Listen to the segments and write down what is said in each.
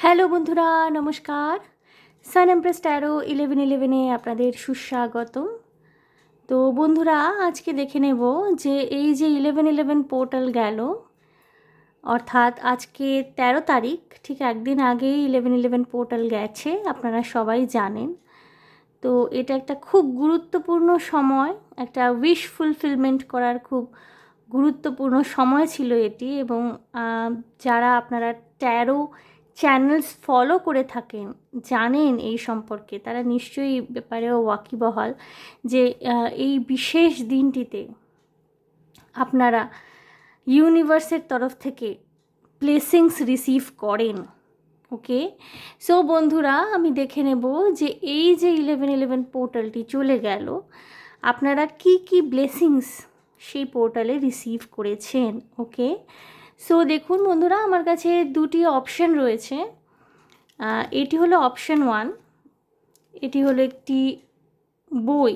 Hello বন্ধুরা, নমস্কার। সান empress taro 1111-এ আপনাদের সুস্বাগতম। তো বন্ধুরা, আজকে দেখে নেব যে এই যে 1111 পোর্টাল গেল, অর্থাৎ আজকে 13 তারিখ, ঠিক একদিন আগেই 1111 পোর্টাল গেছে, আপনারা সবাই জানেন। তো এটা একটা খুব গুরুত্বপূর্ণ সময়, একটা উইশ ফুলফিলমেন্ট করার খুব গুরুত্বপূর্ণ সময় ছিল এটি। এবং যারা আপনারা ট্যারো চ্যানেলস ফলো করে থাকেন, জানেন এই সম্পর্কে, তারা নিশ্চয়ই ব্যাপারেও ওয়াকিবহাল যে এই বিশেষ দিনটিতে আপনারা ইউনিভার্সের তরফ থেকে ব্লেসিংস রিসিভ করেন। ওকে, সো বন্ধুরা, আমি দেখে নেব যে এই যে 1111 পোর্টালটি চলে গেল, আপনারা কি কি ব্লেসিংস সেই পোর্টালে রিসিভ করেছেন। ওকে, সো দেখুন বন্ধুরা, আমার কাছে দুটি অপশান রয়েছে। এটি হলো অপশান 1, এটি হলো একটি বই,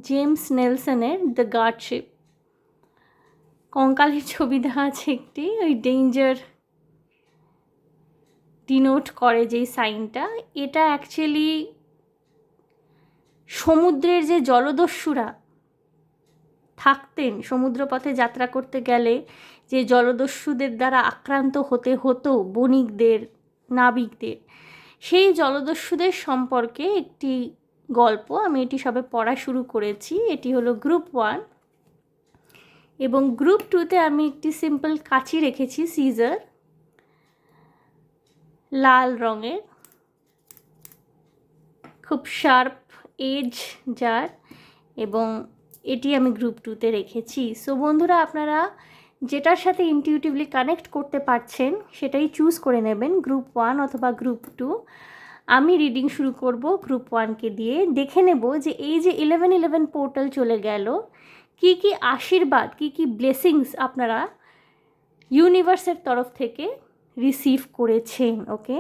জেমস নেলসনের দ্য গার্ডশিপ। কঙ্কালের ছবি দেওয়া আছে একটি, ওই ডেঞ্জার ডিনোট করে যেই সাইনটা, এটা অ্যাকচুয়ালি সমুদ্রের যে জলদস্যুরা থাকতেন, সমুদ্রপথে যাত্রা করতে গেলে যে জলদস্যুদের দ্বারা আক্রান্ত হতে হতো বণিকদের, নাবিকদের, সেই জলদস্যুদের সম্পর্কে একটি গল্প। আমি এটি সবে পড়া শুরু করেছি। এটি হলো গ্রুপ 1, এবং গ্রুপ 2-তে আমি একটি সিম্পল কাঁচি রেখেছি, সিজার, লাল রঙের, খুব শার্প এজ যার, এবং এটি আমি গ্রুপ 2-তে রেখেছি। সো বন্ধুরা, আপনারা যেটার সাথে ইনটিউটিভলি কানেক্ট করতে পারছেন সেটাই চুজ করে নেবেন, গ্রুপ 1 অথবা গ্রুপ 2। আমি রিডিং শুরু করব গ্রুপ 1-কে দিয়ে। দেখে নেব যে এই যে 1111 পোর্টাল চলে গেল, কি কি আশীর্বাদ, কি কি ব্লেসিংস আপনারা ইউনিভার্সের তরফ থেকে রিসিভ করেছেন। ওকে,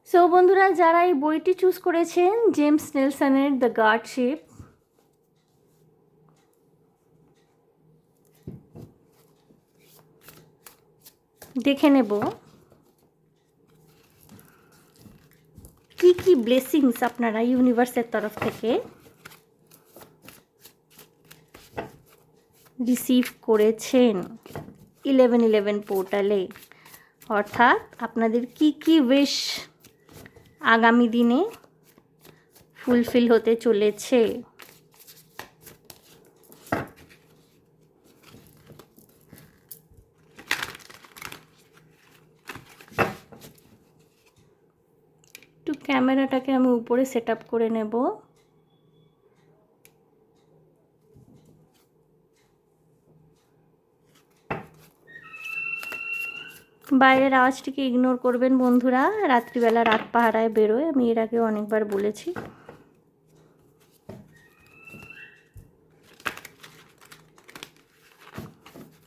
সো বন্ধুরা, যারা এই বইটি চুজ করেছেন, জেমস নেলসনের দ্য গার্ডশিপ, দেখে নেব কি কি ব্লেসিংস আপনারা ইউনিভার্সের তরফ থেকে রিসিভ করেছেন 1111 পোর্টালে, অর্থাৎ আপনাদের কি কি উইশ আগামী দিনে ফুলফিল হতে চলেছে। একটু ক্যামেরাটাকে আমি উপরে সেট আপ করে নেব। বাইরের আওয়াজটিকে ইগনোর করবেন বন্ধুরা, রাত্রিবেলা রাত পাহারায় বেরোয়, আমি এর আগেও অনেকবার বলেছি।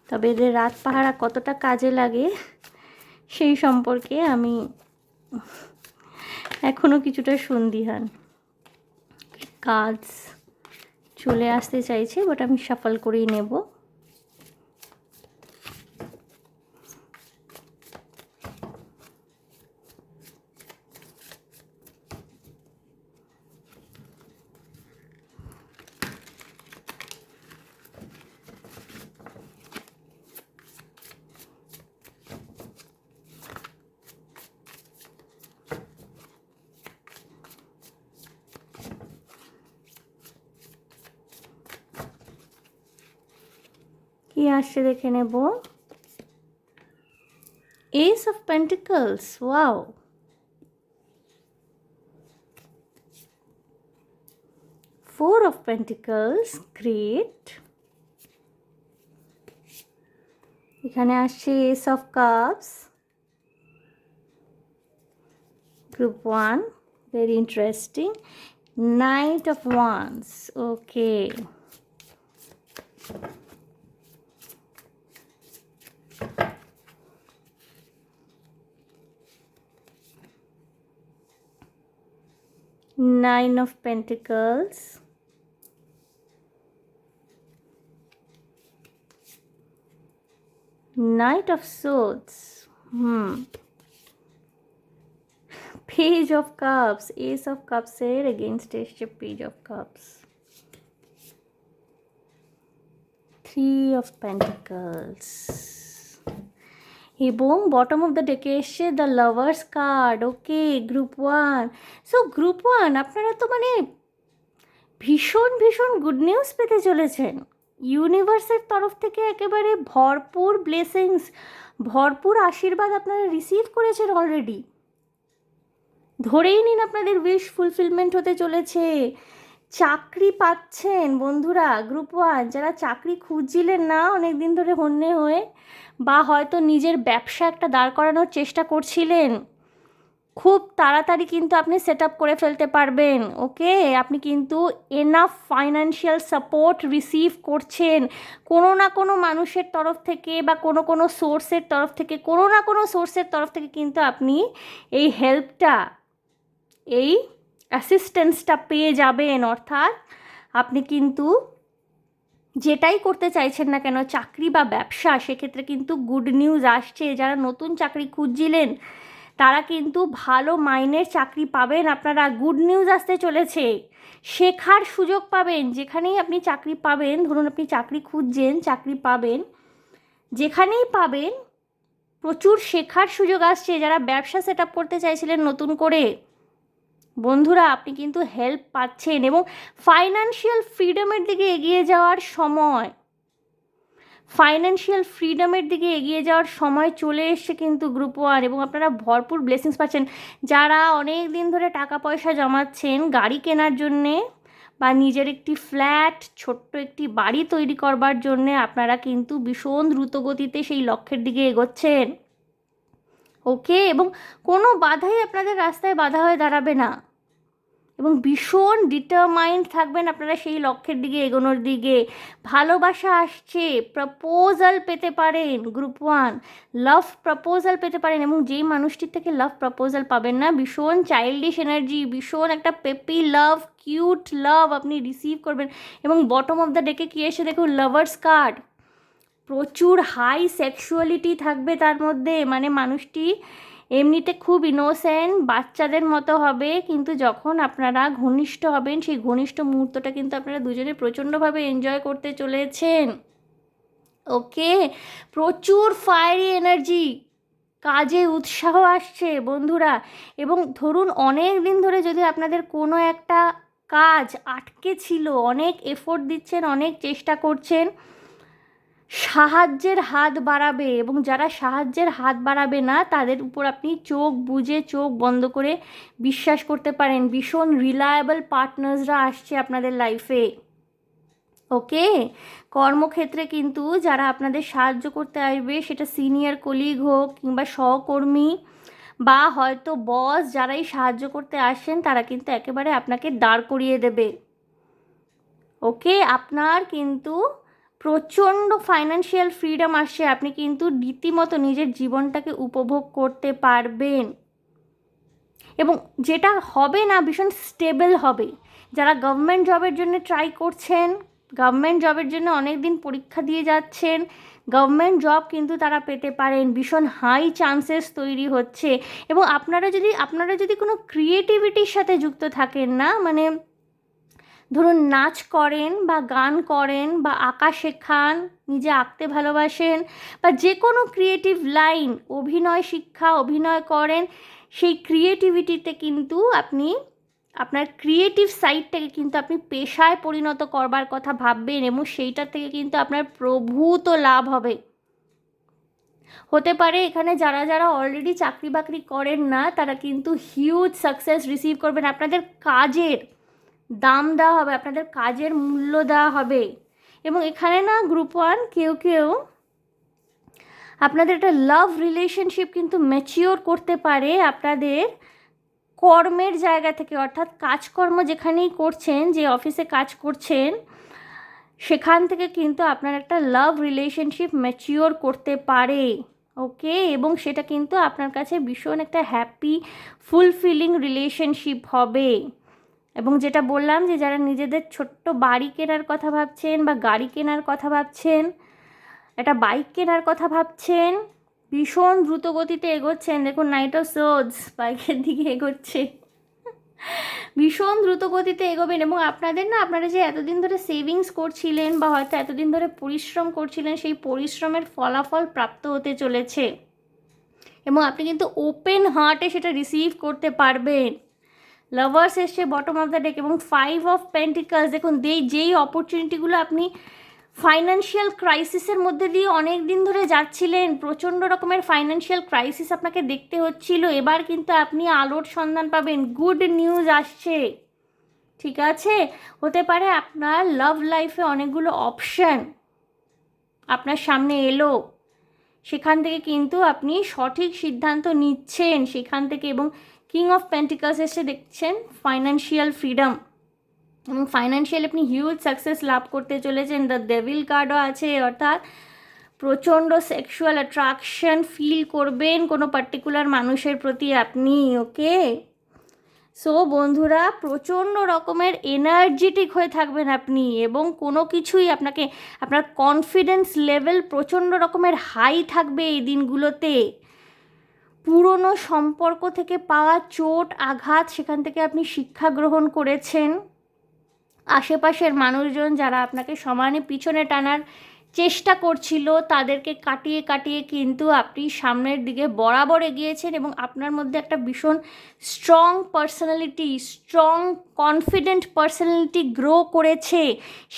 তবে এদের রাত পাহারা কতটা কাজে লাগে সেই সম্পর্কে আমি এখনও কিছুটা সন্দিহান। কাজ চলে আসতে চাইছে, বাট আমি সাফল করেই নেব। কি আসছে দেখে নেব। S of pentacles, wow. Four of pentacles, great. এখানে আসছে S of cups, group 1, very interesting. Knight of Wands, okay. Nine of Pentacles, knight of swords, page of cups, ace of কাপসের এগেনস্টে এসছে page of cups, three of pentacles, এবং bottom of the ডেকে এসছে the lovers card. Okay, group one. So group one, আপনারা তো মানে ভীষণ ভীষণ গুড নিউজ পেতে চলেছেন। ইউনিভার্সের তরফ থেকে একেবারে ভরপুর ব্লেসিংস, ভরপুর আশীর্বাদ আপনারা রিসিভ করেছেন অলরেডি। ধরেই নিন আপনাদের উইশ ফুলফিলমেন্ট হতে চলেছে। চাকরি পাচ্ছেন বন্ধুরা, গ্রুপ ওয়ান। যারা চাকরি খুঁজছিলেন না অনেক দিন ধরে হন্যে হয়ে, বা হয়তো নিজের ব্যবসা একটা দাঁড় করানোর চেষ্টা করছিলেন, খুব তাড়াতাড়ি কিন্তু আপনি সেট আপ করে ফেলতে পারবেন। ওকে, আপনি কিন্তু এনাফ ফাইন্যান্সিয়াল সাপোর্ট রিসিভ করছেন কোনো না কোনো মানুষের তরফ থেকে, বা কোনো সোর্সের তরফ থেকে, কোনো না কোনো সোর্সের তরফ থেকে কিন্তু আপনি এই হেল্পটা, এই অ্যাসিস্ট্যান্সটা পেয়ে যাবেন। অর্থাৎ আপনি কিন্তু যেটাই করতে চাইছেন না কেন, চাকরি বা ব্যবসা, সেক্ষেত্রে কিন্তু গুড নিউজ আসছে। যারা নতুন চাকরি খুঁজছিলেন তারা কিন্তু ভালো মাইনের চাকরি পাবেন। আপনারা গুড নিউজ আসতে চলেছে, শেখার সুযোগ পাবেন। যেখানেই আপনি চাকরি পাবেন, ধরুন আপনি চাকরি খুঁজছেন, চাকরি পাবেন, যেখানেই পাবেন প্রচুর শেখার সুযোগ আসছে। যারা ব্যবসা সেট আপ করতে চাইছিলেন নতুন করে, বন্ধুরা আপনি কিন্তু হেল্প পাচ্ছেন, এবং ফাইন্যান্সিয়াল ফ্রিডমের দিকে এগিয়ে যাওয়ার সময়, ফাইন্যান্সিয়াল ফ্রিডমের দিকে এগিয়ে যাওয়ার সময় চলে এসছে কিন্তু গ্রুপ ওয়ান। এবং আপনারা ভরপুর ব্লেসিংস পাচ্ছেন। যারা অনেক দিন ধরে টাকা পয়সা জমাচ্ছেন গাড়ি কেনার জন্যে, বা নিজের একটি ফ্ল্যাট, ছোট্ট একটি বাড়ি তৈরি করবার জন্যে, আপনারা কিন্তু ভীষণ দ্রুতগতিতে সেই লক্ষ্যের দিকে এগোচ্ছেন। ওকে, এবং কোনো বাধাই আপনাদের রাস্তায় বাধা হয়ে দাঁড়াবে না, এবং ভীষণ ডিটারমাইন্ড থাকবেন আপনারা সেই লক্ষ্যের দিকে এগোনোর দিকে। ভালোবাসা আসছে, প্রপোজাল পেতে পারেন গ্রুপ ওয়ান, লাভ প্রপোজাল পেতে পারেন। এবং যেই মানুষটির থেকে লাভ প্রপোজাল পাবেন না, ভীষণ চাইল্ডিশ এনার্জি, ভীষণ একটা পেপি লাভ, কিউট লাভ আপনি রিসিভ করবেন। এবং বটম অফ দ্য ডেকে কী এসে দেখুন, লাভার্স কার্ড। প্রচুর হাই সেক্সুয়ালিটি থাকবে তার মধ্যে, মানে মানুষটি এমনিতে খুব ইনোসেন্ট, বাচ্চাদের মতো হবে, কিন্তু যখন আপনারা ঘনিষ্ঠ হবেন, সেই ঘনিষ্ঠ মুহূর্তটা কিন্তু আপনারা দুজনে প্রচণ্ডভাবে এনজয় করতে চলেছেন। ওকে, প্রচুর ফায়ারি এনার্জি, কাজে উৎসাহ আসছে বন্ধুরা। এবং ধরুন অনেক দিন ধরে যদি আপনাদের কোনো একটা কাজ আটকে ছিল, অনেক এফোর্ট দিচ্ছেন, অনেক চেষ্টা করছেন, সাহায্যের হাত বাড়াবে। এবং যারা সাহায্যের হাত বাড়াবে না, তাদের উপর আপনি চোখ বুজে, চোখ বন্ধ করে বিশ্বাস করতে পারেন। ভীষণ রিলায়েবল পার্টনার্সরা আসছে আপনাদের লাইফে। ওকে, কর্মক্ষেত্রে কিন্তু যারা আপনাদের সাহায্য করতে আসবে, সেটা সিনিয়র কলিগ হোক কিংবা সহকর্মী, বা হয়তো বস, যারাই সাহায্য করতে আসেন তারা কিন্তু একেবারে আপনাকে দাঁড় করিয়ে দেবে। ওকে, আপনার কিন্তু প্রচণ্ড ফাইন্যান্সিয়াল ফ্রিডম আসছে, আপনি কিন্তু রীতিমতো নিজের জীবনটাকে উপভোগ করতে পারবেন। এবং যেটা হবে না, ভীষণ স্টেবল হবে। যারা গভর্নমেন্ট জবের জন্য ট্রাই করছেন, গভর্নমেন্ট জবের জন্য অনেক দিন পরীক্ষা দিয়ে যাচ্ছেন, গভর্নমেন্ট জব কিন্তু তারা পেতে পারেন। ভীষণ হাই চান্সেস তৈরি হচ্ছে। এবং আপনারা যদি কোনো ক্রিয়েটিভিটির সাথে যুক্ত থাকেন না, মানে ধরুন নাচ করেন, বা গান করেন, বা আঁকা শেখান, নিজে আঁকতে ভালোবাসেন, বা যে কোনো ক্রিয়েটিভ লাইন, অভিনয় শিক্ষা, অভিনয় করেন, সেই ক্রিয়েটিভিটিতে কিন্তু আপনি আপনার ক্রিয়েটিভ সাইডটাকে কিন্তু আপনি পেশায় পরিণত করবার কথা ভাববেন, এবং সেইটার থেকে কিন্তু আপনার প্রভূত লাভ হবে। হতে পারে এখানে যারা অলরেডি চাকরি বাকরি করেন না, তারা কিন্তু হিউজ সাকসেস রিসিভ করবেন। আপনাদের কাজের দাম দেওয়া হবে, আপনাদের কাজের মূল্য দেওয়া হবে। এবং এখানে না গ্রুপ ওয়ান, কেউ আপনাদের একটা লাভ রিলেশনশিপ কিন্তু ম্যাচিওর করতে পারে আপনাদের কর্মের জায়গা থেকে। অর্থাৎ কাজকর্ম যেখানেই করছেন, যে অফিসে কাজ করছেন, সেখান থেকে কিন্তু আপনার একটা লাভ রিলেশনশিপ ম্যাচিওর করতে পারে। ওকে, এবং সেটা কিন্তু আপনার কাছে ভীষণ একটা হ্যাপি ফুলফিলিং রিলেশনশিপ হবে। এবং যেটা বললাম, যে যারা নিজেদের ছোট্ট বাড়ি কেনার কথা ভাবছেন, বা গাড়ি কেনার কথা ভাবছেন, একটা বাইক কেনার কথা ভাবছেন, ভীষণ দ্রুত গতিতে এগোচ্ছেন, দেখুন নাইট অফ সোর্ডস বাইকের দিকে এগোচ্ছে, ভীষণ দ্রুত গতিতে এগোবেন। এবং আপনাদের না, আপনারা যে এতদিন ধরে সেভিংস করছিলেন বা হয়তো এতদিন ধরে পরিশ্রম করছিলেন, সেই পরিশ্রমের ফলাফল প্রাপ্ত হতে চলেছে এবং আপনি কিন্তু ওপেন হার্টে সেটা রিসিভ করতে পারবেন। লাভার্স এসছে বটম অফ দ্য ডেক এবং 5 অফ পেন্টিকলস। দেখুন যেই অপরচুনিটিগুলো আপনি ফাইন্যান্সিয়াল ক্রাইসিসের মধ্যে দিয়ে অনেক দিন ধরে যাচ্ছিলেন, প্রচণ্ড রকমের ফাইন্যান্সিয়াল ক্রাইসিস আপনাকে দেখতে হচ্ছিল, এবার কিন্তু আপনি আলোর সন্ধান পাবেন, গুড নিউজ আসছে, ঠিক আছে? হতে পারে আপনার লাভ লাইফে অনেকগুলো অপশান আপনার সামনে এলো, সেখান থেকে কিন্তু আপনি সঠিক সিদ্ধান্ত নিচ্ছেন সেখান থেকে। এবং কিং অফ পেন্টিকলস এসে দেখছেন ফাইন্যান্সিয়াল ফ্রিডম এবং ফাইন্যান্সিয়াল আপনি হিউজ সাকসেস লাভ করতে চলেছেন। দ্য ডেভিল কার্ডও আছে, অর্থাৎ প্রচণ্ড সেক্সুয়াল অ্যাট্রাকশন ফিল করবেন কোনো পার্টিকুলার মানুষের প্রতি আপনি, ওকে? সো বন্ধুরা, প্রচণ্ড রকমের এনার্জেটিক হয়ে থাকবেন আপনি এবং কোনো কিছুই আপনাকে, আপনার কনফিডেন্স লেভেল প্রচণ্ড রকমের হাই থাকবে এই দিনগুলোতে। পুরনো সম্পর্ক থেকে পাওয়া চোট আঘাত, সেখান থেকে আপনি শিক্ষা গ্রহণ করেছেন। আশেপাশের মানুষজন যারা আপনাকে সমানে পিছনে টানার চেষ্টা করছিল, তাদেরকে কাটিয়ে কাটিয়ে কিন্তু আপনি সামনের দিকে বরাবর এগিয়েছেন এবং আপনার মধ্যে একটা ভীষণ strong personality, strong confident personality grow করেছে।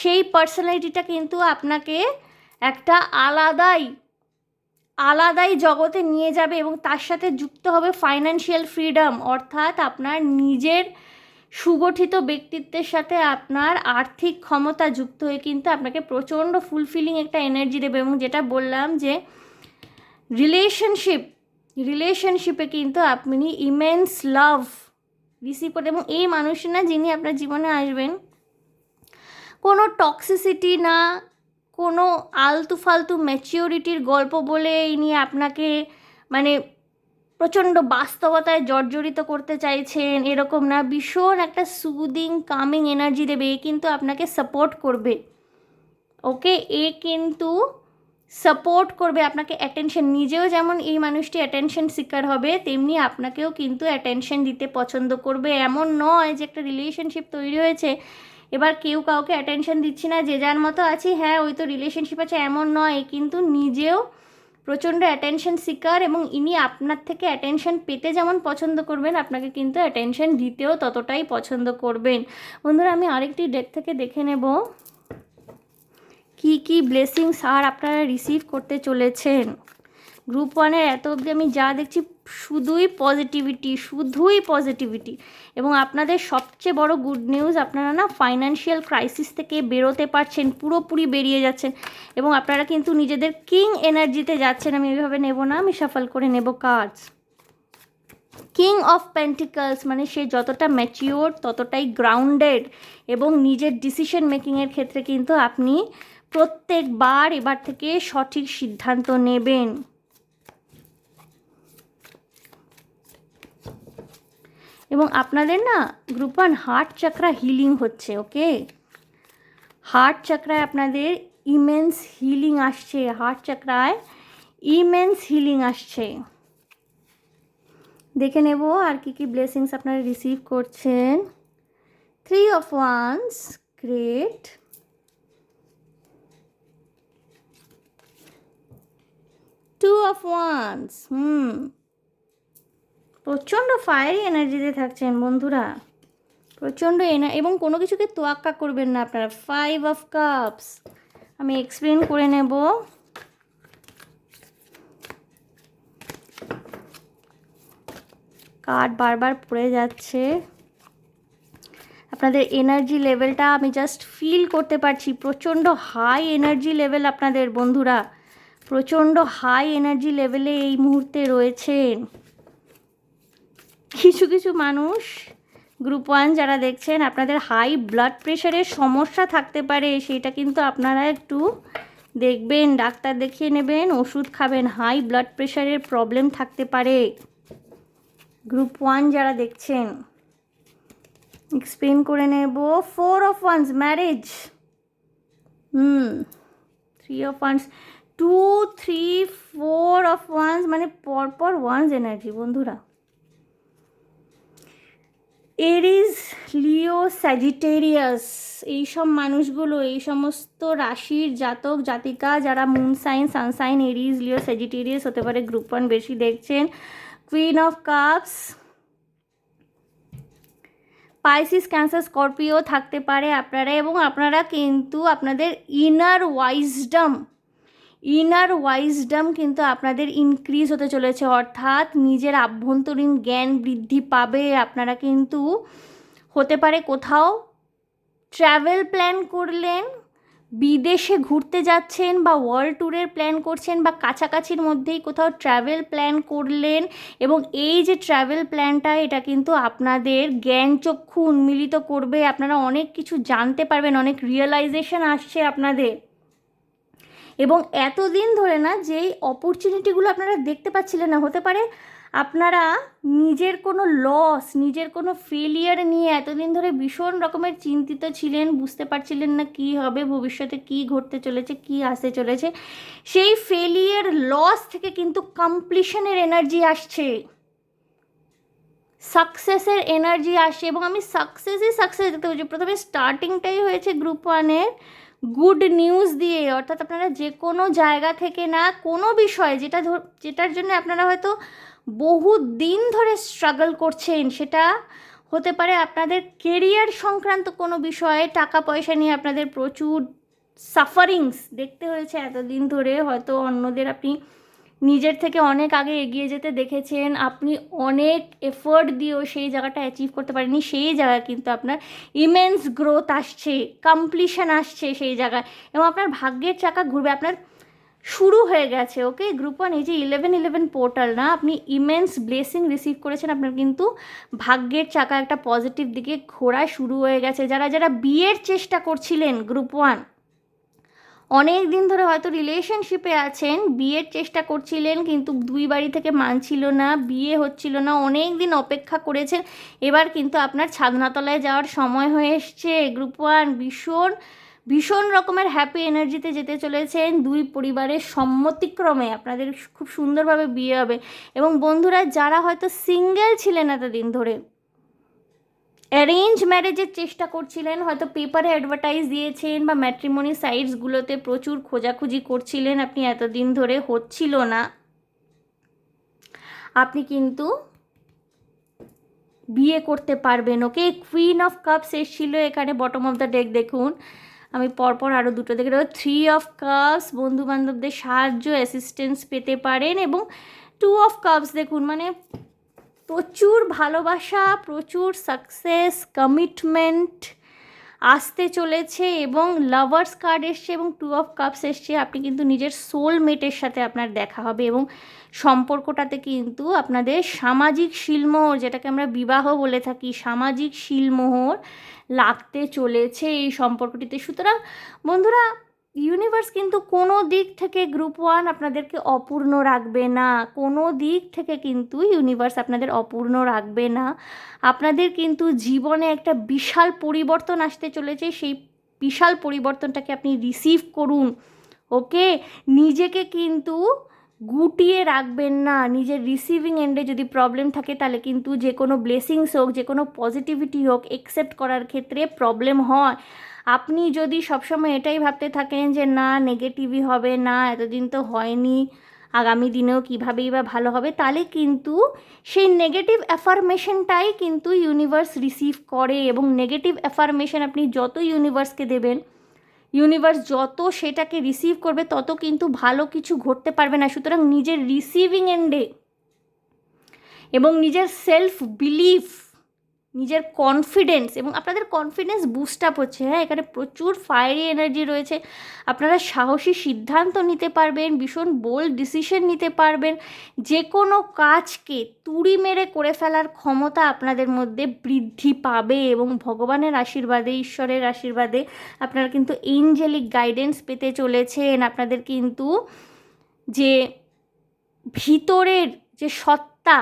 সেই পার্সোনালিটিটা কিন্তু আপনাকে একটা আলাদাই জগতে নিয়ে যাবে এবং তার সাথে যুক্ত হবে ফাইন্যান্সিয়াল ফ্রিডম, অর্থাৎ আপনার নিজের সুগঠিত ব্যক্তিত্বের সাথে আপনার আর্থিক ক্ষমতা যুক্ত হয়ে কিন্তু আপনাকে প্রচণ্ড ফুলফিলিং একটা এনার্জি দেবে। এবং যেটা বললাম যে রিলেশনশিপে কিন্তু আপনি ইমেন্স লাভ রিসিভ করতে, এবং এই মানুষটি না যিনি আপনার জীবনে আসবেন, কোনো টক্সিসিটি না, কোনো আলতু ফালতু ম্যাচিওরিটির গল্প বলে ইনি আপনাকে মানে প্রচণ্ড বাস্তবতায় জর্জরিত করতে চাইছেন এরকম না, ভীষণ একটা সুদিং কামিং এনার্জি দেবে। এ কিন্তু আপনাকে সাপোর্ট করবে, ওকে? এ কিন্তু সাপোর্ট করবে আপনাকে, অ্যাটেনশন, নিজেও যেমন এই মানুষটি অ্যাটেনশন সিকার হবে, তেমনি আপনাকেও কিন্তু অ্যাটেনশন দিতে পছন্দ করবে। এমন নয় যে একটা রিলেশনশিপ তৈরি হয়েছে, এবার কেউ কাউকে অ্যাটেনশন দিচ্ছি না, যে যার মতো আছি, হ্যাঁ ওই তো রিলেশনশিপ আছে, এমন নয়। কিন্তু নিজেও প্রচণ্ড অ্যাটেনশন সিকার এবং ইনি আপনার থেকে অ্যাটেনশন পেতে যেমন পছন্দ করবেন, আপনাকে কিন্তু অ্যাটেনশন দিতেও ততটাই পছন্দ করবেন। বন্ধুরা, আমি আরেকটি ডেক থেকে দেখে নেব কি ব্লেসিংস আর আপনারা রিসিভ করতে চলেছেন। গ্রুপ ওয়ানের এত অবধি আমি যা দেখছি শুধুই পজিটিভিটি এবং আপনাদের সবচেয়ে বড় গুড নিউজ, আপনারা না ফাইন্যান্সিয়াল ক্রাইসিস থেকে বেরোতে পারছেন, পুরোপুরি বেরিয়ে যাচ্ছেন এবং আপনারা কিন্তু নিজেদের কিং এনার্জিতে যাচ্ছেন। আমি এইভাবে নেব না, আমি শাফল করে নেব কার্ডস। কিং অফ পেন্টিকলস মানে সে যতটা ম্যাচিওর ততটাই গ্রাউন্ডেড এবং নিজের ডিসিশন মেকিংয়ের ক্ষেত্রে কিন্তু আপনি প্রত্যেকবার এবার থেকে সঠিক সিদ্ধান্ত নেবেন। এবং আপনাদের না গ্রুপ ওয়ান হার্ট চাকরা হিলিং হচ্ছে, ওকে? হার্ট চাকরায় আপনাদের ইমেন্স হিলিং আসছে, দেখে নেব আর কি ব্লেসিংস আপনারা রিসিভ করছেন। 3 of Wands, great. 2 of Wands, প্রচণ্ড ফায়ারি এনার্জিতে থাকছেন বন্ধুরা, প্রচণ্ড এবং কোনো কিছুকে তোয়াক্কা করবেন না আপনারা। 5 of Cups, আমি এক্সপ্লেন করে নেব। কার্ড বারবার পড়ে যাচ্ছে, আপনাদের এনার্জি লেভেলটা আমি জাস্ট ফিল করতে পারছি, প্রচণ্ড হাই এনার্জি লেভেল আপনাদের বন্ধুরা, প্রচণ্ড হাই এনার্জি লেভেলে এই মুহূর্তে রয়েছেন। কিছু মানুষ গ্রুপ ওয়ান যারা দেখছেন, আপনাদের হাই ব্লাড প্রেশারের সমস্যা থাকতে পারে, সেটা কিন্তু আপনারা একটু দেখবেন, ডাক্তার দেখিয়ে নেবেন, ওষুধ খাবেন, হাই ব্লাড প্রেশারের প্রবলেম থাকতে পারে। গ্রুপ ওয়ান যারা দেখছেন, এক্সপ্লেন করে নেব। 4 of Wands, marriage, 3 of Wands, 2 3 4 of wands, মানে পরপর ওয়ান্স এনার্জি বন্ধুরা। এরিজ, লিও, স্যাজিটেরিয়াস, এইসব মানুষগুলো, এই সমস্ত রাশির জাতক জাতিকা যারা মুন সাইন, সানসাইন, এরিজ, লিও, স্যাজিটেরিয়াস হতে পারে, গ্রুপ 1 বেশি দেখছেন। Queen of cups, Pisces, cancer, Scorpio থাকতে পারে আপনারা, এবং আপনারা কিন্তু আপনাদের ইনার ওয়াইজডম কিন্তু আপনাদের ইনক্রিজ হতে চলেছে, অর্থাৎ নিজের আভ্যন্তরীণ জ্ঞান বৃদ্ধি পাবে। আপনারা কিন্তু হতে পারে কোথাও ট্র্যাভেল প্ল্যান করলেন, বিদেশে ঘুরতে যাচ্ছেন, বা ওয়ার্ল্ড ট্যুরের প্ল্যান করছেন, বা কাছাকাছির মধ্যেই কোথাও ট্র্যাভেল প্ল্যান করলেন, এবং এই যে ট্র্যাভেল প্ল্যানটা, এটা কিন্তু আপনাদের জ্ঞান চক্ষু উন্মিলিত করবে। আপনারা অনেক কিছু জানতে পারবেন, অনেক রিয়েলাইজেশন আসছে আপনাদের। এবং এতদিন ধরে না যেই অপরচুনিটিগুলো আপনারা দেখতে পাচ্ছিলেন না, হতে পারে আপনারা নিজের কোনো লস, নিজের কোনো ফেলিয়ার নিয়ে এতদিন ধরে ভীষণ রকমের চিন্তিত ছিলেন, বুঝতে পারছিলেন না কী হবে, ভবিষ্যতে কী ঘটতে চলেছে, কী আসতে চলেছে। সেই ফেলিয়ার, লস থেকে কিন্তু কমপ্লিশনের এনার্জি আসছে, সাকসেসের এনার্জি আসছে। এবং আমি সাকসেস দেখতে পাচ্ছি। প্রথমে স্টার্টিংটাই হয়েছে গ্রুপ 1-এর গুড নিউজ দিয়ে, অর্থাৎ আপনারা যে কোনো জায়গা থেকে না কোনো বিষয় যেটার জন্য আপনারা হয়তো বহু দিন ধরে স্ট্রাগল করছেন, সেটা হতে পারে আপনাদের কেরিয়ার সংক্রান্ত কোনো বিষয়ে, টাকা পয়সা নিয়ে আপনাদের প্রচুর সাফারিংস দেখতে হয়েছে এতদিন ধরে। হয়তো অন্যদের আপনি নিজের থেকে অনেক আগে এগিয়ে যেতে দেখেছেন, আপনি অনেক এফোর্ট দিয়েও সেই জায়গাটা অ্যাচিভ করতে পারেননি। সেই জায়গায় কিন্তু আপনার ইমেন্স গ্রোথ আসছে, কমপ্লিশন আসছে সেই জায়গায়, এবং আপনার ভাগ্যের চাকা ঘুরবে, আপনার শুরু হয়ে গেছে। ওকে, গ্রুপ 1 এই যে 11-11 পোর্টাল না, আপনি ইমেন্স ব্লেসিং রিসিভ করেছেন, আপনার কিন্তু ভাগ্যের চাকা একটা পজিটিভ দিকে ঘোরা শুরু হয়ে গেছে। যারা বিয়ের চেষ্টা করছিলেন গ্রুপ 1, অনেক দিন ধরে হয়তো রিলেশনশিপে আছেন, বিয়ের চেষ্টা করছিলেন কিন্তু দুই বাড়ি থেকে মানছিল না, বিয়ে হচ্ছিল না, অনেক দিন অপেক্ষা করেছেন, এবার কিন্তু আপনার ছাদনাতলায় যাওয়ার সময় হয়ে এসছে। গ্রুপ 1 ভীষণ রকমের হ্যাপি এনার্জিতে যেতে চলেছেন, দুই পরিবারের সম্মতিক্রমে আপনাদের খুব সুন্দরভাবে বিয়ে হবে। এবং বন্ধুরা, যারা হয়তো সিঙ্গেল ছিলেন এতদিন ধরে, অ্যারেঞ্জ ম্যারেজের চেষ্টা করছিলেন, হয়তো পেপারে অ্যাডভার্টাইজ দিয়েছেন, বা ম্যাট্রিমনি সাইটসগুলোতে প্রচুর খোঁজাখুঁজি করছিলেন, আপনি এতদিন ধরে হচ্ছিল না, আপনি কিন্তু বিয়ে করতে পারবেন। ওকে, কুইন অফ কাপস এসেছিলো এখানে বটম অফ দ্য ডেক, দেখুন আমি পরপর আরও দুটো দেখে দেবো। 3 অফ কাপস, বন্ধুবান্ধবদের সাহায্য, অ্যাসিস্ট্যান্স পেতে পারেন। এবং 2 অফ কাপস দেখুন, মানে প্রচুর ভালোবাসা, প্রচুর সাকসেস, কমিটমেন্ট আসতে চলেছে। এবং লাভার্স কার্ড এসছে এবং 2 অফ কাপস এসছে। আপনি কিন্তু নিজের সোলমেটের সাথে আপনার দেখা হবে, এবং সম্পর্কটাতে কিন্তু আপনাদের সামাজিক শিলমোহর, যেটাকে আমরা বিবাহ বলে থাকি, সামাজিক শিলমোহর লাগতে চলেছে এই সম্পর্কটিতে। সুতরাং বন্ধুরা, ইউনিভার্স কিন্তু কোনো দিক থেকে গ্রুপ 1 আপনাদেরকে অপূর্ণ রাখবে না, কোনো দিক থেকে কিন্তু ইউনিভার্স আপনাদের অপূর্ণ রাখবে না। আপনাদের কিন্তু জীবনে একটা বিশাল পরিবর্তন আসতে চলেছে, সেই বিশাল পরিবর্তনটাকে আপনি রিসিভ করুন। ওকে, নিজেকে কিন্তু গুটিয়ে রাখবেন না। নিজের রিসিভিং এন্ডে যদি প্রবলেম থাকে, তাহলে কিন্তু যে কোনো ব্লেসিংস হোক, যে কোনো পজিটিভিটি হোক, অ্যাকসেপ্ট করার ক্ষেত্রে প্রবলেম হয়। আপনি যদি সবসময় এটাই ভাবতে থাকেন যে না, নেগেটিভই হবে, না এতদিন তো হয়নি, আগামী দিনেও কীভাবেই বা ভালো হবে, তাহলে কিন্তু সেই নেগেটিভ অ্যাফার্মেশনটাই কিন্তু ইউনিভার্স রিসিভ করে। এবং নেগেটিভ অ্যাফার্মেশন আপনি যত ইউনিভার্সকে দেবেন, ইউনিভার্স যত সেটাকে রিসিভ করবে, তত কিন্তু ভালো কিছু ঘটতে পারবে না। সুতরাং নিজের রিসিভিং এন্ডে এবং নিজের সেলফ বিলিফ, নিজের কনফিডেন্স, এবং আপনাদের কনফিডেন্স বুস্ট আপ হচ্ছে। হ্যাঁ, এখানে প্রচুর ফায়ারি এনার্জি রয়েছে, আপনারা সাহসী সিদ্ধান্ত নিতে পারবেন, ভীষণ বোল্ড ডিসিশন নিতে পারবেন, যে কোনো কাজকে তুড়ি মেরে করে ফেলার ক্ষমতা আপনাদের মধ্যে বৃদ্ধি পাবে। এবং ভগবানের আশীর্বাদে, ঈশ্বরের আশীর্বাদে আপনারা কিন্তু এঞ্জেলিক গাইডেন্স পেতে চলেছেন। আপনাদের কিন্তু যে ভিতরের যে সত্তা,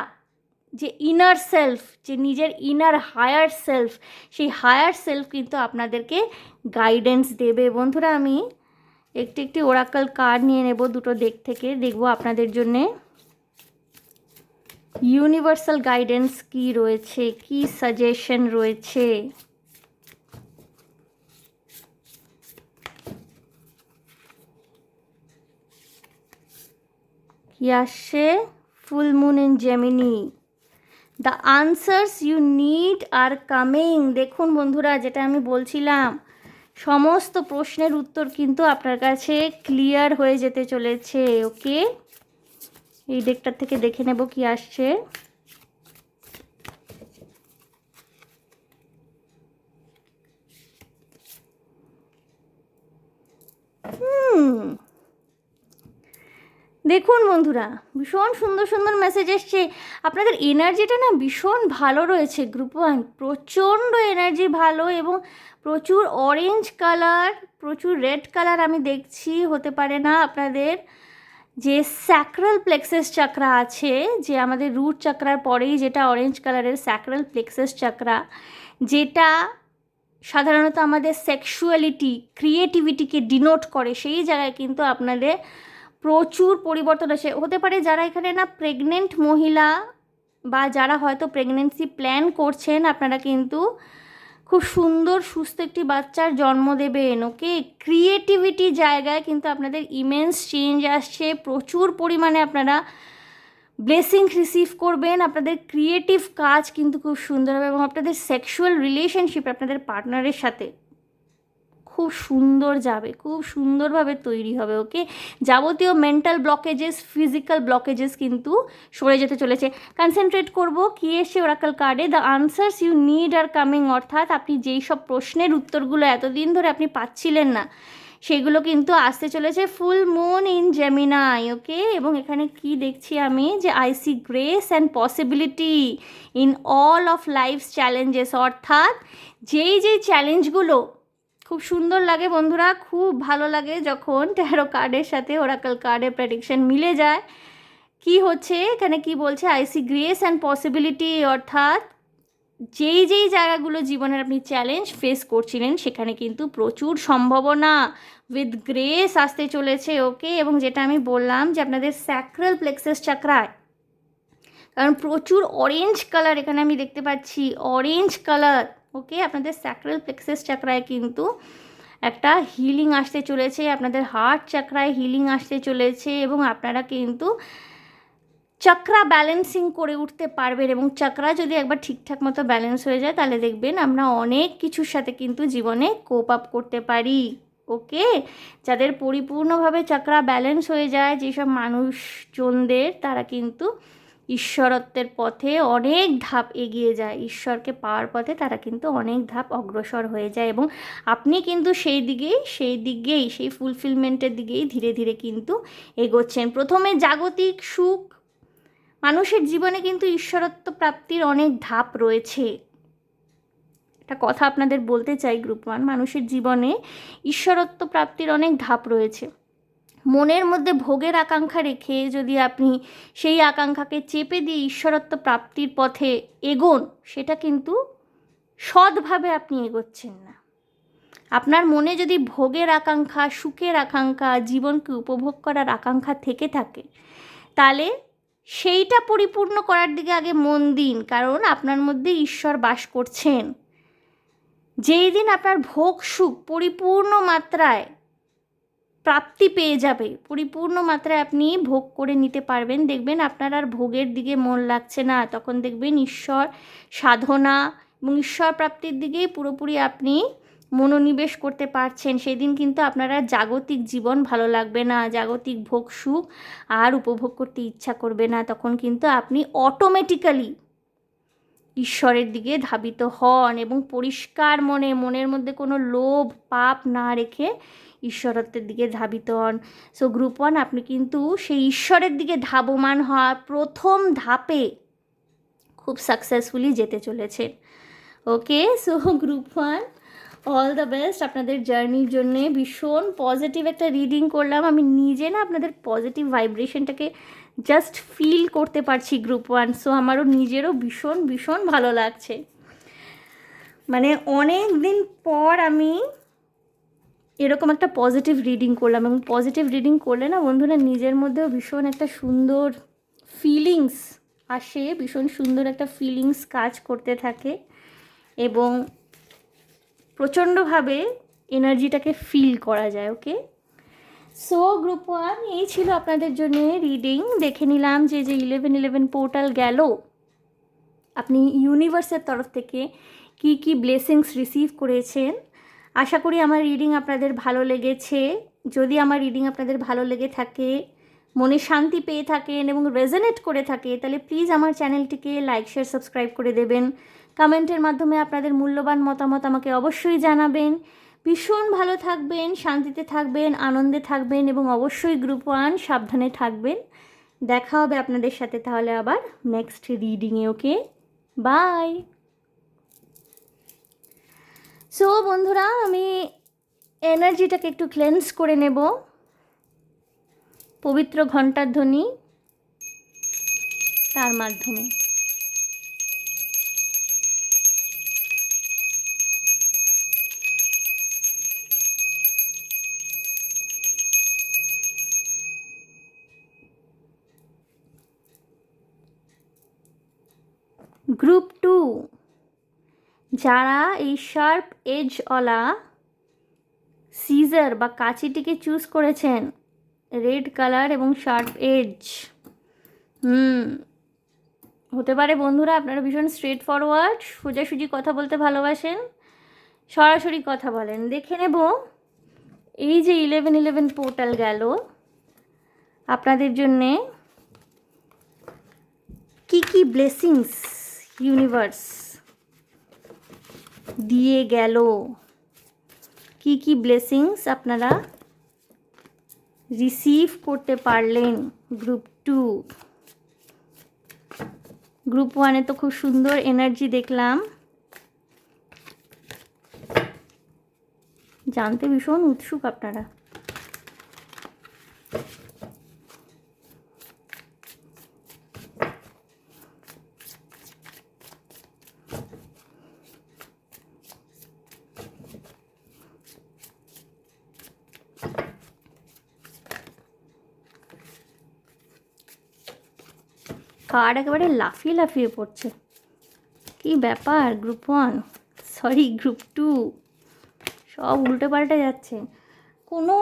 যে ইনার সেলফ, যে নিজের ইনার হায়ার সেলফ, সেই হায়ার সেলফ কিন্তু আপনাদেরকে গাইডেন্স দেবে। বন্ধুরা, আমি একটি একটি ওরাকল কার্ড নিয়ে নেব দুটো দিক থেকে, দেখব আপনাদের জন্যে ইউনিভার্সাল গাইডেন্স কি রয়েছে, কি সাজেশন রয়েছে। কি আসছে? Full moon in Gemini, the answers you need are coming. দেখুন বন্ধুরা, যেটা আমি বলছিলাম, সমস্ত প্রশ্নের উত্তর কিন্তু আপনার কাছে ক্লিয়ার হয়ে যেতে চলেছে। ওকে, এই ডেকটার থেকে দেখে নেব কি আসছে। দেখুন বন্ধুরা, ভীষণ সুন্দর সুন্দর মেসেজ এসছে। আপনাদের এনার্জিটা না ভীষণ ভালো রয়েছে গ্রুপ ওয়ান, প্রচণ্ড এনার্জি ভালো, এবং প্রচুর অরেঞ্জ কালার, প্রচুর রেড কালার আমি দেখছি। হতে পারে না আপনাদের যে স্যাক্রাল প্লেক্সাস চাকরা আছে, যে আমাদের রুট চাকরার পরেই যেটা অরেঞ্জ কালারের স্যাক্রাল প্লেক্সাস চাকরা, যেটা সাধারণত আমাদের সেক্সুয়ালিটি, ক্রিয়েটিভিটিকে ডিনোট করে, সেই জায়গায় কিন্তু আপনাদের প্রচুর পরিবর্তন আসে। হতে পারে যারা এখানে না প্রেগনেন্ট মহিলা, বা যারা হয়তো প্রেগনেন্সি প্ল্যান করছেন, আপনারা কিন্তু খুব সুন্দর সুস্থ একটি বাচ্চার জন্ম দেবেন। ওকে, ক্রিয়েটিভিটি জায়গায় কিন্তু আপনাদের ইমেন্স চেঞ্জ আসছে, প্রচুর পরিমাণে আপনারা ব্লেসিং রিসিভ করবেন, আপনাদের ক্রিয়েটিভ কাজ কিন্তু খুব সুন্দর হবে, এবং আপনাদের সেক্সুয়াল রিলেশনশিপ আপনাদের পার্টনারের সাথে খুব সুন্দর যাবে, খুব সুন্দরভাবে তৈরি হবে। ওকে, যাবতীয় মেন্টাল ব্লকেজেস, ফিজিক্যাল ব্লকেজেস কিন্তু সরে যেতে চলেছে। কনসেন্ট্রেট করব কি এসছে ওরাকল কার্ডে, the answers you need are coming, অর্থাৎ আপনি যেই সব প্রশ্নের উত্তরগুলো এতদিন ধরে আপনি পাচ্ছিলেন না, সেগুলো কিন্তু আসতে চলেছে। Full moon in Gemini. Okay, এবং এখানে কি দেখছি আমি, যে I see grace and possibility in all of life's challenges, অর্থাৎ যেই যেই চ্যালেঞ্জগুলো খুব সুন্দর লাগে বন্ধুরা, খুব ভালো লাগে যখন ট্যারো কার্ডের সাথে ওরাকল কার্ডের প্রেডিকশন মিলে যায়। কি হচ্ছে এখানে, কি বলছে, I see grace and possibility, অর্থাৎ যেই যেই জায়গাগুলো জীবনের আপনি চ্যালেঞ্জ ফেস করছিলেন, সেখানে কিন্তু প্রচুর সম্ভাবনা উইথ গ্রেস আসতে চলেছে। ওকে, এবং যেটা আমি বললাম যে আপনাদের স্যাক্রাল প্লেক্সাস চাকরায়, কারণ প্রচুর অরেঞ্জ কালার এখানে আমি দেখতে পাচ্ছি, অরেঞ্জ কালার। ওকে, আপনাদের স্যাক্রাল প্লেক্সাস চাকরায় কিন্তু একটা হিলিং আসতে চলেছে, আপনাদের হার্ট চাকরায় হিলিং আসতে চলেছে, এবং আপনারা কিন্তু চক্রা ব্যালেন্সিং করে উঠতে পারবেন। এবং চক্রা যদি একবার ঠিকঠাক মতো ব্যালেন্স হয়ে যায়, তাহলে দেখবেন আমরা অনেক কিছুর সাথে কিন্তু জীবনে কোপ আপ করতে পারি। ওকে, যাদের পরিপূর্ণভাবে চক্রা ব্যালেন্স হয়ে যায়, যেসব মানুষজনদের, তারা কিন্তু ঈশ্বরত্বের পথে অনেক ধাপ এগিয়ে যায়, ঈশ্বরকে পাওয়ার পথে তারা কিন্তু অনেক ধাপ অগ্রসর হয়ে যায়, এবং আপনি কিন্তু সেই দিকেই সেই ফুলফিলমেন্টের দিকেই ধীরে ধীরে কিন্তু এগোচ্ছেন। প্রথমে জাগতিক সুখ, মানুষের জীবনে কিন্তু ঈশ্বরত্ব প্রাপ্তির অনেক ধাপ রয়েছে। একটা কথা আপনাদের বলতে চাই গ্রুপ ওয়ান, মানুষের জীবনে ঈশ্বরত্ব প্রাপ্তির অনেক ধাপ রয়েছে। মনের মধ্যে ভোগের আকাঙ্ক্ষা রেখে যদি আপনি সেই আকাঙ্ক্ষাকে চেপে দিয়ে ঈশ্বরত্ব প্রাপ্তির পথে এগোন, সেটা কিন্তু সৎভাবে আপনি এগোচ্ছেন না। আপনার মনে যদি ভোগের আকাঙ্ক্ষা, সুখের আকাঙ্ক্ষা, জীবনকে উপভোগ করার আকাঙ্ক্ষা থেকে থাকে, তাহলে সেইটা পরিপূর্ণ করার দিকে আগে মন দিন, কারণ আপনার মধ্যে ঈশ্বর বাস করছেন। যেই দিন আপনার ভোগ সুখ পরিপূর্ণ মাত্রায় প্রাপ্তি পেয়ে যাবে, পরিপূর্ণ মাত্রায় আপনি ভোগ করে নিতে পারবেন, দেখবেন আপনার আর ভোগের দিকে মন লাগছে না। তখন দেখবেন ঈশ্বর সাধনা এবং ঈশ্বর প্রাপ্তির দিকেই পুরোপুরি আপনি মনোনিবেশ করতে পারছেন। সেদিন কিন্তু আপনার আর জাগতিক জীবন ভালো লাগবে না, জাগতিক ভোগ সুখ আর উপভোগ করতে ইচ্ছা করবে না। তখন কিন্তু আপনি অটোমেটিক্যালি ঈশ্বরের দিকে ধাবিত হন, এবং পরিষ্কার মনের মধ্যে কোনো লোভ পাপ না রেখে ঈশ্বরত্বের দিকে ধাবিত হন। সো গ্রুপ ওয়ান, আপনি কিন্তু সেই ঈশ্বরের দিকে ধাবমান হওয়ার প্রথম ধাপে খুব সাকসেসফুলি যেতে চলেছেন। Okay, so group one, all the best আপনাদের জার্নির জন্যে। ভীষণ পজিটিভ একটা রিডিং করলাম, আমি নিজে না আপনাদের পজিটিভ ভাইব্রেশনটাকে জাস্ট ফিল করতে পারছি গ্রুপ ওয়ান। সো আমারও নিজেরও ভীষণ ভীষণ ভালো লাগছে। মানে অনেক দিন পর আমি এরকম একটা পজিটিভ রিডিং করলাম, এবং পজিটিভ রিডিং করলে না বন্ধুরা নিজের মধ্যেও ভীষণ একটা সুন্দর ফিলিংস আসে, ভীষণ সুন্দর একটা ফিলিংস কাজ করতে থাকে এবং প্রচণ্ডভাবে এনার্জিটাকে ফিল করা যায়। ওকে, সো গ্রুপ 1 এই ছিল আপনাদের জন্য রিডিং। দেখে নিলাম যে 1111 পোর্টাল গেল, আপনি ইউনিভার্সের তরফ থেকে কি কি ব্লেসিংস রিসিভ করেছেন। আশা করি আমার রিডিং আপনাদের ভালো লেগেছে। যদি আমার রিডিং আপনাদের ভালো লেগে থাকে, মনে শান্তি পেয়ে থাকেন এবং রেজোনেট করে থাকে, তাহলে প্লিজ আমার চ্যানেলটিকে লাইক শেয়ার সাবস্ক্রাইব করে দেবেন। কমেন্টের মাধ্যমে আপনাদের মূল্যবান মতামত আমাকে অবশ্যই জানাবেন। ভীষণ ভালো থাকবেন, শান্তিতে থাকবেন, আনন্দে থাকবেন এবং অবশ্যই গ্রুপ 1 সাবধানে থাকবেন। দেখা হবে আপনাদের সাথে তাহলে আবার নেক্সট রিডিংয়ে। Okay, bye. সো বন্ধুরা, আমি এনার্জিটাকে একটু ক্লেন্স করে নেব পবিত্র ঘণ্টার ধ্বনি তার মাধ্যমে। গ্রুপ 2, যারা এই শার্প এজওয়ালা সিজার বা কাঁচিটিকে চুজ করেছেন, রেড কালার এবং শার্প এজ, হতে পারে বন্ধুরা আপনারা ভীষণ স্ট্রেট ফরওয়ার্ড, সোজাসুজি কথা বলতে ভালোবাসেন, সরাসরি কথা বলেন। দেখে নেব এই যে 1111 পোর্টাল গেল, আপনাদের জন্যে কি কি ব্লেসিংস ইউনিভার্স দিয়ে গেল, কি কি ব্লেসিংস আপনারা রিসিভ করতে পারলেন। গ্রুপ 2, গ্রুপ 1-এ তো খুব সুন্দর এনার্জি দেখলাম, জানতে ভীষণ উৎসুক আপনারা। কার্ড একেবারে লাফিয়ে লাফিয়ে পড়ছে, কি ব্যাপার গ্রুপ 1, সরি গ্রুপ 2, সব উল্টে পাল্টে যাচ্ছে। কোনো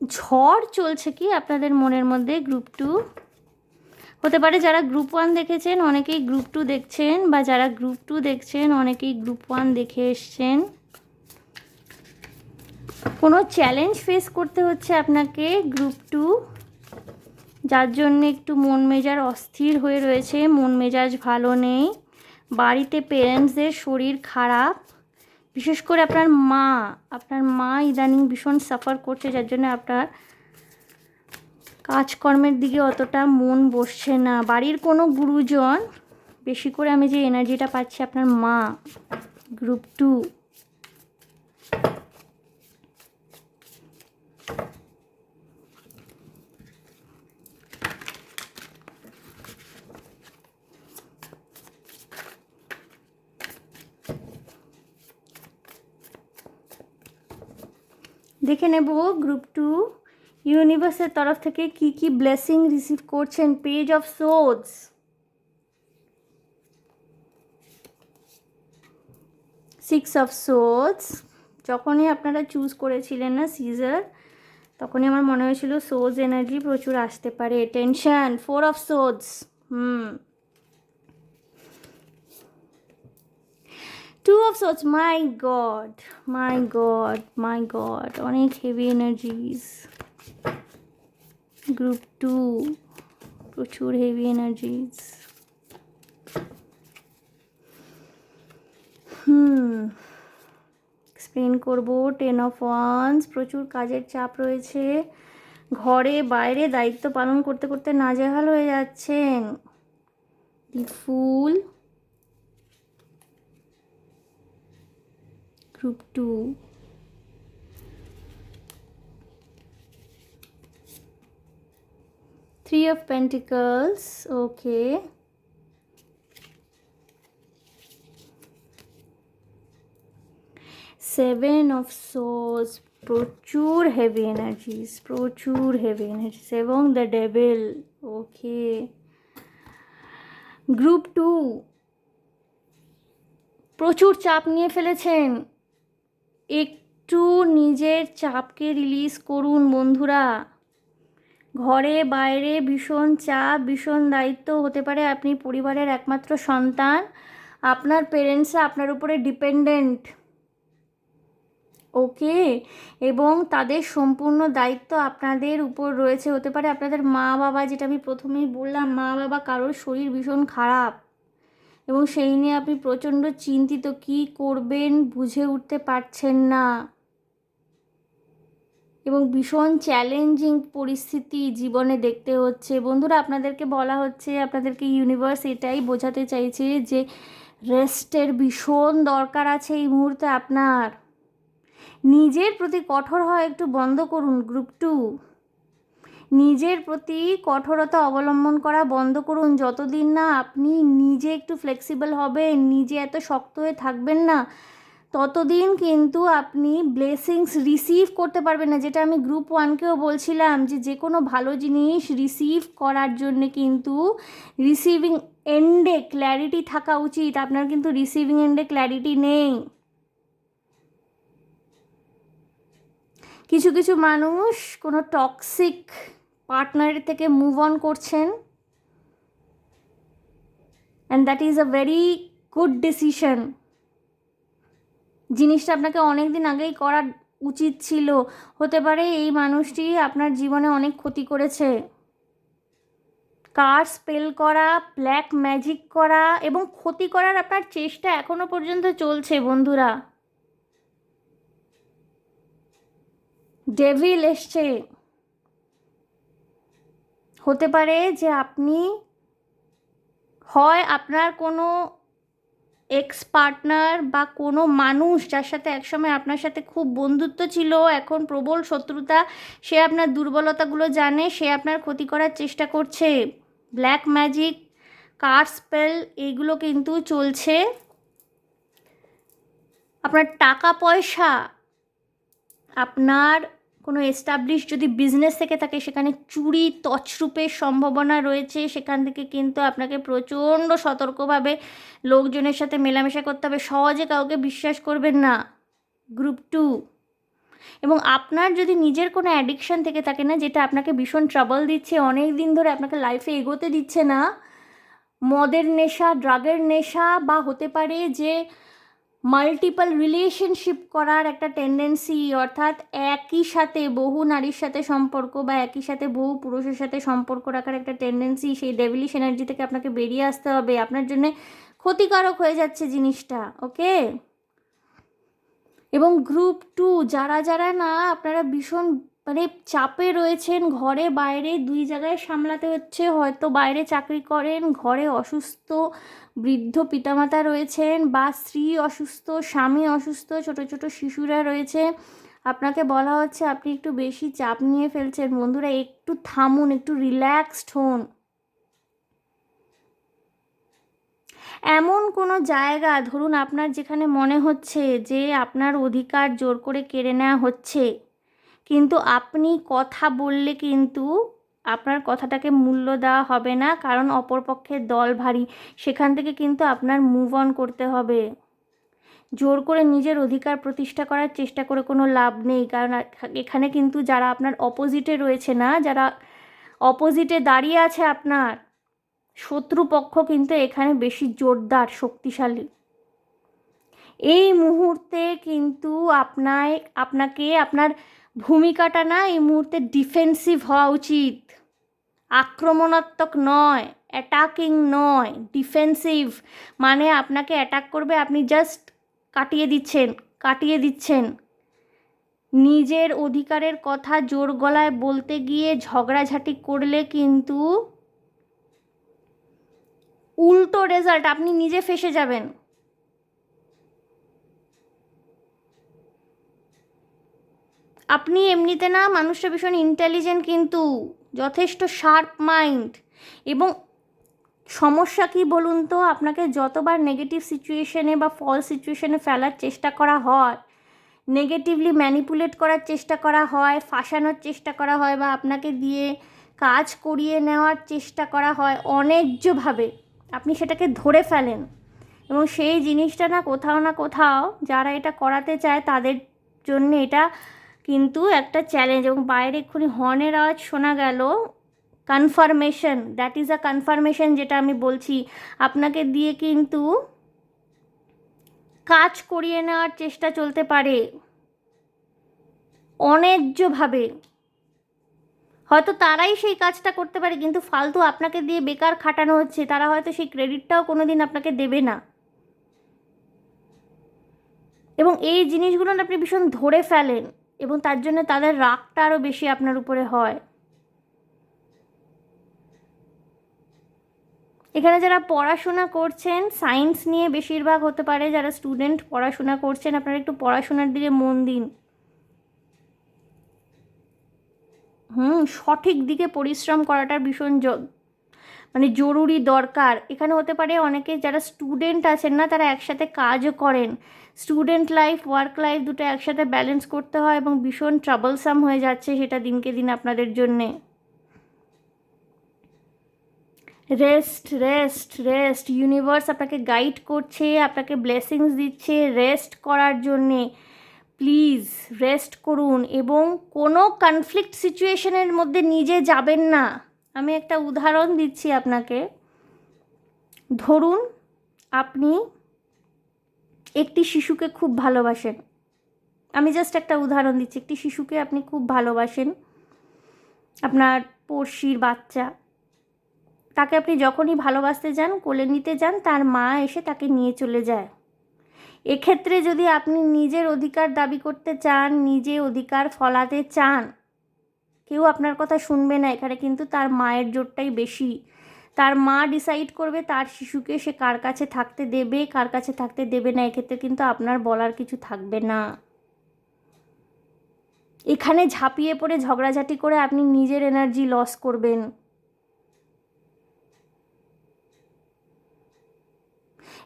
ঝড় চলছে কি আপনাদের মনের মধ্যে? গ্রুপ 2 হতে পারে যারা গ্রুপ 1 দেখেছেন অনেকেই গ্রুপ 2 দেখছেন, বা যারা গ্রুপ 2 দেখছেন অনেকেই গ্রুপ 1 দেখে এসছেন। কোনো চ্যালেঞ্জ ফেস করতে হচ্ছে আপনাকে গ্রুপ 2, যার জন্য একটু মন মেজাজ অস্থির হয়ে রয়েছে, মন মেজাজ ভালো নেই। বাড়িতে পেরেন্টসদের শরীর খারাপ, বিশেষ করে আপনার মা ইদানিং ভীষণ সাফার করছে, যার জন্য আপনার কাজকর্মের দিকে অতটা মন বসছে না। বাড়ির কোনো গুরুজন, বেশি করে আমি যে এনার্জিটা পাচ্ছি আপনার মা। গ্রুপ 2, দেখে নেব গ্রুপ 2 ইউনিভার্সের তরফ থেকে কি কি ব্লেসিং রিসিভ করছেন। Page of swords, 6 of swords. যখনই আপনারা চুজ করেছিলেন না সিজার, তখনই আমার মনে হয়েছিল সোর্স এনার্জি প্রচুর আসতে পারে। Tension, 4 of swords, 2 of swords. My god, my god, my god, অনেক হেভি এনার্জিস। গ্রুপ 2 প্রচুর হেভি এনার্জিস। এক্সপ্লেন করব। 10 অফ ওয়ান্স, প্রচুর কাজের চাপ রয়েছে, ঘরে বাইরে দায়িত্ব পালন করতে করতে নাজেহাল হয়ে যাচ্ছেন। The fool, group 2, Three of Pentacles, okay. 7 of Swords, প্রচুর হেভি এনার্জিস এবং দ্য ডেভিল। ওকে, গ্রুপ 2, প্রচুর চাপ নিয়ে ফেলেছেন, একটু নিজের চাপকে রিলিজ করুন বন্ধুরা। ঘরে বাইরে ভীষণ চাপ, ভীষণ দায়িত্ব, হতে পারে আপনি পরিবারের একমাত্র সন্তান, আপনার পেরেন্টসরা আপনার উপরে ডিপেন্ডেন্ট। ওকে, এবং তাদের সম্পূর্ণ দায়িত্ব আপনাদের উপর রয়েছে। হতে পারে আপনাদের মা বাবা, যেটা আমি প্রথমেই বললাম, মা বাবা কারোর শরীর ভীষণ খারাপ এবং সেই নিয়ে আপনি প্রচণ্ড চিন্তিত, কী করবেন বুঝে উঠতে পারছেন না এবং ভীষণ চ্যালেঞ্জিং পরিস্থিতি জীবনে দেখতে হচ্ছে। বন্ধুরা, আপনাদেরকে বলা হচ্ছে, আপনাদেরকে ইউনিভার্স এটাই বোঝাতে চাইছে যে রেস্টের ভীষণ দরকার আছে এই মুহূর্তে আপনার। নিজের প্রতি কঠোর হওয়া একটু বন্ধ করুন গ্রুপ 2, নিজের প্রতি কঠোরতা অবলম্বন করা বন্ধ করুন। যতদিন না আপনি নিজে একটু ফ্লেক্সিবল হবেন, নিজে এত শক্ত হয়ে থাকবেন না, ততদিন কিন্তু আপনি ব্লেসিংস রিসিভ করতে পারবেন না। যেটা আমি গ্রুপ 1কেও বলছিলাম, যে কোনো ভালো জিনিস রিসিভ করার জন্যে কিন্তু রিসিভিং এন্ডে ক্ল্যারিটি থাকা উচিত। আপনার কিন্তু রিসিভিং এন্ডে ক্ল্যারিটি নেই। কিছু কিছু মানুষ কোনো টক্সিক পার্টনারের থেকে মুভ অন করছেন, and that is a very good decision. জিনিসটা আপনাকে অনেক দিন আগেই করা উচিত ছিল। হতে পারে এই মানুষটি আপনার জীবনে অনেক ক্ষতি করেছে, কার্ড স্পেল করা, ব্ল্যাক ম্যাজিক করা এবং ক্ষতি করার আপনার চেষ্টা এখনো পর্যন্ত চলছে বন্ধুরা। ডেভিল এসছে। হতে পারে যে আপনি হয় আপনার কোনো এক্স পার্টনার বা কোনো মানুষ যার সাথে একসময় আপনার সাথে খুব বন্ধুত্ব ছিল, এখন প্রবল শত্রুতা, সে আপনার দুর্বলতাগুলো জানে, সে আপনার ক্ষতি করার চেষ্টা করছে। ব্ল্যাক ম্যাজিক, কার্ড স্পেল, এইগুলো কিন্তু চলছে। আপনার টাকা পয়সা, আপনার কোনো এস্টাবলিশ যদি বিজনেস থেকে থাকে, সেখানে চুরি তছরূপের সম্ভাবনা রয়েছে। সেখান থেকে কিন্তু আপনাকে প্রচণ্ড সতর্কভাবে লোকজনের সাথে মেলামেশা করতে হবে। সহজে কাউকে বিশ্বাস করবেন না গ্রুপ 2। এবং আপনার যদি নিজের কোনো অ্যাডিকশান থেকে থাকে না, যেটা আপনাকে ভীষণ ট্রাবল দিচ্ছে, অনেক দিন ধরে আপনাকে লাইফে এগোতে দিচ্ছে না, মদের নেশা, ড্রাগের নেশা, বা হতে পারে যে মাল্টিপল রিলেশনশিপ করার একটা টেন্ডেন্সি, অর্থাৎ একই সাথে বহু নারীর সাথে সম্পর্ক বা একই সাথে বহু পুরুষের সাথে সম্পর্ক রাখার একটা টেন্ডেন্সি, সেই ডেভিলিশ এনার্জি থেকে আপনাকে বেরিয়ে আসতে হবে। আপনার জন্য ক্ষতিকারক হয়ে যাচ্ছে জিনিসটা। ওকে, এবং গ্রুপ 2 যারা যারা না আপনারা ভীষণ চাপে রয়েছেন, ঘরে বাইরে দুই জায়গায় সামলাতে হচ্ছে, হয়তো বাইরে চাকরি করেন, ঘরে অসুস্থ বৃদ্ধ পিতামাতা রয়েছেন, বা স্ত্রী অসুস্থ, স্বামী অসুস্থ, ছোট ছোট শিশুরা রয়েছে, আপনাকে বলা হচ্ছে আপনি একটু বেশি চাপ নিয়ে ফেলছেন। বন্ধুরা, একটু থামুন, একটু রিল্যাক্সড হন। এমন কোনো জায়গা ধরুন আপনার যেখানে মনে হচ্ছে যে আপনার অধিকার জোর করে কেড়ে নেওয়া হচ্ছে, কিন্তু আপনি কথা বললে কিন্তু আপনার কথাটাকে মূল্য দেওয়া হবে না, কারণ অপরপক্ষের দল ভারী। সেখান থেকে কিন্তু আপনার মুভ অন করতে হবে। জোর করে নিজের অধিকার প্রতিষ্ঠা করার চেষ্টা করে কোনো লাভ নেই, কারণ এখানে কিন্তু যারা আপনার অপোজিটে রয়েছে না, যারা অপোজিটে দাঁড়িয়ে আছে আপনার শত্রুপক্ষ, কিন্তু এখানে বেশি জোরদার, শক্তিশালী। এই মুহূর্তে কিন্তু আপনাকে আপনার ভূমিকাটা না এই মুহূর্তে ডিফেন্সিভ হওয়া উচিত, আক্রমণাত্মক নয়, অ্যাটাকিং নয়, ডিফেন্সিভ। মানে আপনাকে অ্যাটাক করবে, আপনি জাস্ট কাটিয়ে দিচ্ছেন। নিজের অধিকারের কথা জোর গলায় বলতে গিয়ে ঝগড়াঝাটি করলে কিন্তু উল্টো রেজাল্ট, আপনি নিজে ফেঁসে যাবেন। আপনি এমনিতে না মানুষটা ভীষণ ইন্টেলিজেন্ট, কিন্তু যথেষ্ট শার্প মাইন্ড। এবং সমস্যা কি বলুন তো, আপনাকে যতবার নেগেটিভ সিচুয়েশনে বা ফলস সিচুয়েশনে ফেলার চেষ্টা করা হয়, নেগেটিভলি ম্যানিপুলেট করার চেষ্টা করা হয়, ফাঁসানোর চেষ্টা করা হয়, বা আপনাকে দিয়ে কাজ করিয়ে নেওয়ার চেষ্টা করা হয় অন্যায্যভাবে, আপনি সেটাকে ধরে ফেলেন এবং সেই জিনিসটা না কোথাও যারা এটা করাতে চায় তাদের জন্য এটা কিন্তু একটা চ্যালেঞ্জ। এবং বাইরে এক্ষুনি হর্নের আওয়াজ শোনা গেল, confirmation, that is a confirmation, যেটা আমি বলছি আপনাকে দিয়ে কিন্তু কাজ করিয়ে নেওয়ার চেষ্টা চলতে পারে অন্যায্যভাবে। হয়তো তারাই সেই কাজটা করতে পারে, কিন্তু ফালতু আপনাকে দিয়ে বেকার খাটানো হচ্ছে, তারা হয়তো সেই ক্রেডিটটাও কোনো দিন আপনাকে দেবে না। এবং এই জিনিসগুলো আপনি ভীষণ ধরে ফেলেন এবং তার জন্য তাদের রাগটা আরও বেশি আপনার উপরে হয়। এখানে যারা পড়াশোনা করছেন, সায়েন্স নিয়ে বেশিরভাগ হতে পারে যারা স্টুডেন্ট পড়াশোনা করছেন, আপনারা একটু পড়াশোনার দিকে মন দিন। সঠিক দিকে পরিশ্রম করাটা ভীষণ মানে জরুরি দরকার। এখানে হতে পারে অনেকে যারা স্টুডেন্ট আছেন না, তারা একসাথে কাজও করেন। স্টুডেন্ট লাইফ, ওয়ার্ক লাইফ দুটো একসাথে ব্যালেন্স করতে হয় এবং ভীষণ ট্রাবলসাম হয়ে যাচ্ছে সেটা দিনকে দিন আপনাদের জন্যে। রেস্ট রেস্ট রেস্ট, ইউনিভার্স আপনাকে গাইড করছে, আপনাকে ব্লেসিংস দিচ্ছে রেস্ট করার জন্যে। প্লিজ রেস্ট করুন এবং কোনো কনফ্লিক্ট সিচুয়েশনের মধ্যে নিজে যাবেন না। আমি একটা উদাহরণ দিচ্ছি আপনাকে। ধরুন আপনি একটি শিশুকে খুব ভালোবাসেন, আমি জাস্ট একটা উদাহরণ দিচ্ছি, একটি শিশুকে আপনি খুব ভালোবাসেন, আপনার পড়শির বাচ্চা, তাকে আপনি যখনই ভালোবাসতে যান, কোলে নিতে যান, তার মা এসে তাকে নিয়ে চলে যায়। এক্ষেত্রে যদি আপনি নিজের অধিকার দাবি করতে চান, নিজে অধিকার ফলাতে চান, কেউ আপনার কথা শুনবে না। এখানে কিন্তু তার মায়ের জোরটাই বেশি। তার মা ডিসাইড করবে তার শিশুকে সে কার কাছে থাকতে দেবে, কার কাছে থাকতে দেবে না। এক্ষেত্রে কিন্তু আপনার বলার কিছু থাকবে না। এখানে ঝাঁপিয়ে পড়ে ঝগড়াঝাটি করে আপনি নিজের এনার্জি লস করবেন।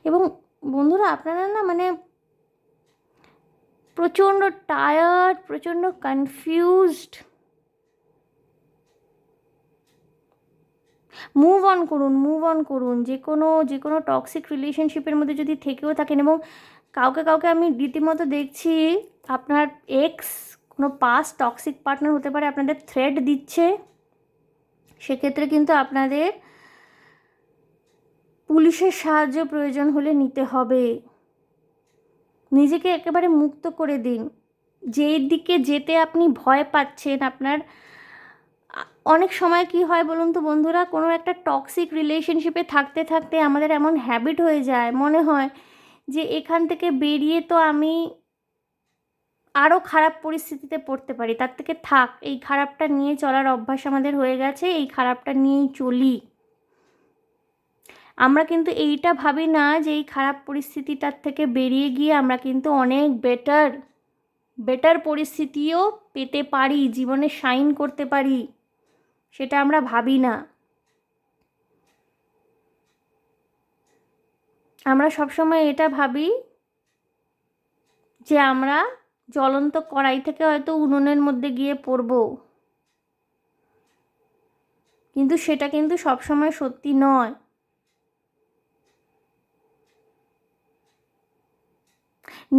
এবং বন্ধুরা, আপনারা না মানে প্রচণ্ড টায়ার্ড, প্রচণ্ড কনফিউজড। মুভ অন করুন। যে কোনো টক্সিক রিলেশনশিপের মধ্যে যদি থেকেও থাকেন, এবং কাউকে আমি রীতিমতো দেখছি আপনার এক্স, কোনো পাস্ট টক্সিক পার্টনার হতে পারে, আপনাদের থ্রেট দিচ্ছে, সেক্ষেত্রে কিন্তু আপনাদের পুলিশের সাহায্য প্রয়োজন হলে নিতে হবে। নিজেকে একেবারে মুক্ত করে দিন। যেই দিকে যেতে আপনি ভয় পাচ্ছেন, আপনার অনেক সময় কি হয় বলুন তো বন্ধুরা, কোনো একটা টক্সিক রিলেশনশিপে থাকতে থাকতে আমাদের এমন হ্যাবিট হয়ে যায়, মনে হয় যে এখান থেকে বেরিয়ে তো আমি আরও খারাপ পরিস্থিতিতে পড়তে পারি, তার থেকে থাক, এই খারাপটা নিয়ে চলার অভ্যাস আমাদের হয়ে গেছে, এই খারাপটা নিয়েই চলি। আমরা কিন্তু এইটা ভাবি না যে এই খারাপ পরিস্থিতিটার থেকে বেরিয়ে গিয়ে আমরা কিন্তু অনেক বেটার পরিস্থিতিও পেতে পারি, জীবনে শাইন করতে পারি, সেটা আমরা ভাবি না। আমরা সবসময় এটা ভাবি যে আমরা জ্বলন্ত কড়াই থেকে হয়তো উনুনের মধ্যে গিয়ে পড়ব, কিন্তু সেটা কিন্তু সবসময় সত্যি নয়।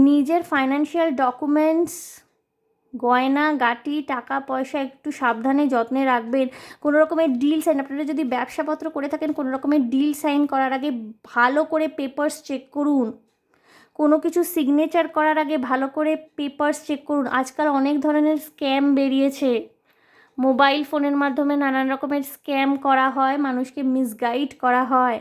নিজের ফাইন্যান্সিয়াল ডকুমেন্টস, গয়না গাটি, টাকা পয়সা একটু সাবধানে যত্নে রাখবেন। কোনো রকমের ডিল সাইন, আপনারা যদি ব্যবসাপত্র করে থাকেন, কোনো রকমের ডিল সাইন করার আগে ভালো করে পেপারস চেক করুন। কোনো কিছু সিগনেচার করার আগে ভালো করে পেপারস চেক করুন। আজকাল অনেক ধরনের স্ক্যাম বেরিয়েছে, মোবাইল ফোনের মাধ্যমে নানান রকমের স্ক্যাম করা হয়, মানুষকে মিসগাইড করা হয়।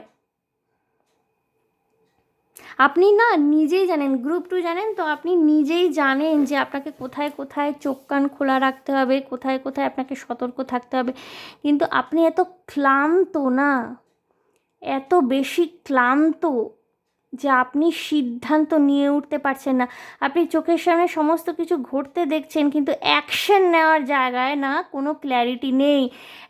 আপনি না নিজেই জানেন, গ্রুপ 2 জানেন তো, আপনি নিজেই জানেন যে আপনাকে কোথায় কোথায় চোখ কান খোলা রাখতে হবে, কোথায় কোথায় আপনাকে সতর্ক থাকতে হবে। কিন্তু আপনি এত ক্লান্ত না, এত বেশি ক্লান্ত যে আপনি সিদ্ধান্ত নিয়ে উঠতে পারছেন না। আপনি চোখের সামনে সমস্ত কিছু ঘটতে দেখছেন, কিন্তু অ্যাকশন নেওয়ার জায়গায় না কোনো ক্ল্যারিটি নেই।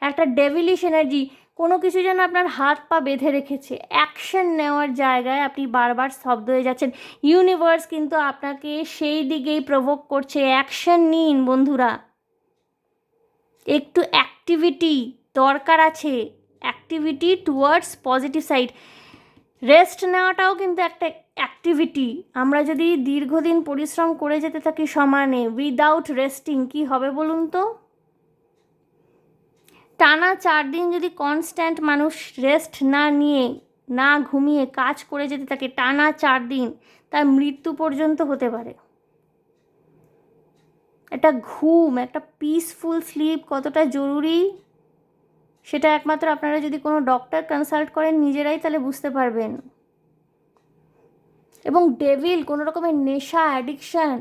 একটা ডেভিলিশ এনার্জি, কোনো কিছু যেন আপনার হাত পা বেঁধে রেখেছে। অ্যাকশন নেওয়ার জায়গায় আপনি বারবার স্তব্ধ হয়ে যাচ্ছেন। ইউনিভার্স কিন্তু আপনাকে সেই দিকেই প্রভোক করছে, অ্যাকশন নিন বন্ধুরা। একটু অ্যাক্টিভিটি দরকার আছে, activity towards positive side. Rest নেওয়াটাও কিন্তু একটা অ্যাক্টিভিটি। আমরা যদি দীর্ঘদিন পরিশ্রম করে যেতে থাকি সমানে উইদাউট রেস্টিং, কি হবে বলুন তো? টানা 4 দিন যদি কনস্ট্যান্ট মানুষ রেস্ট না নিয়ে, না ঘুমিয়ে কাজ করে যেতে থাকে টানা 4 দিন, তার মৃত্যু পর্যন্ত হতে পারে। একটা ঘুম, একটা পিসফুল স্লিপ কতটা জরুরি সেটা একমাত্র আপনারা যদি কোনো ডক্টর কনসাল্ট করেন নিজেরাই তাহলে বুঝতে পারবেন। এবং ডেভিল, কোনো রকমের নেশা, অ্যাডিকশান,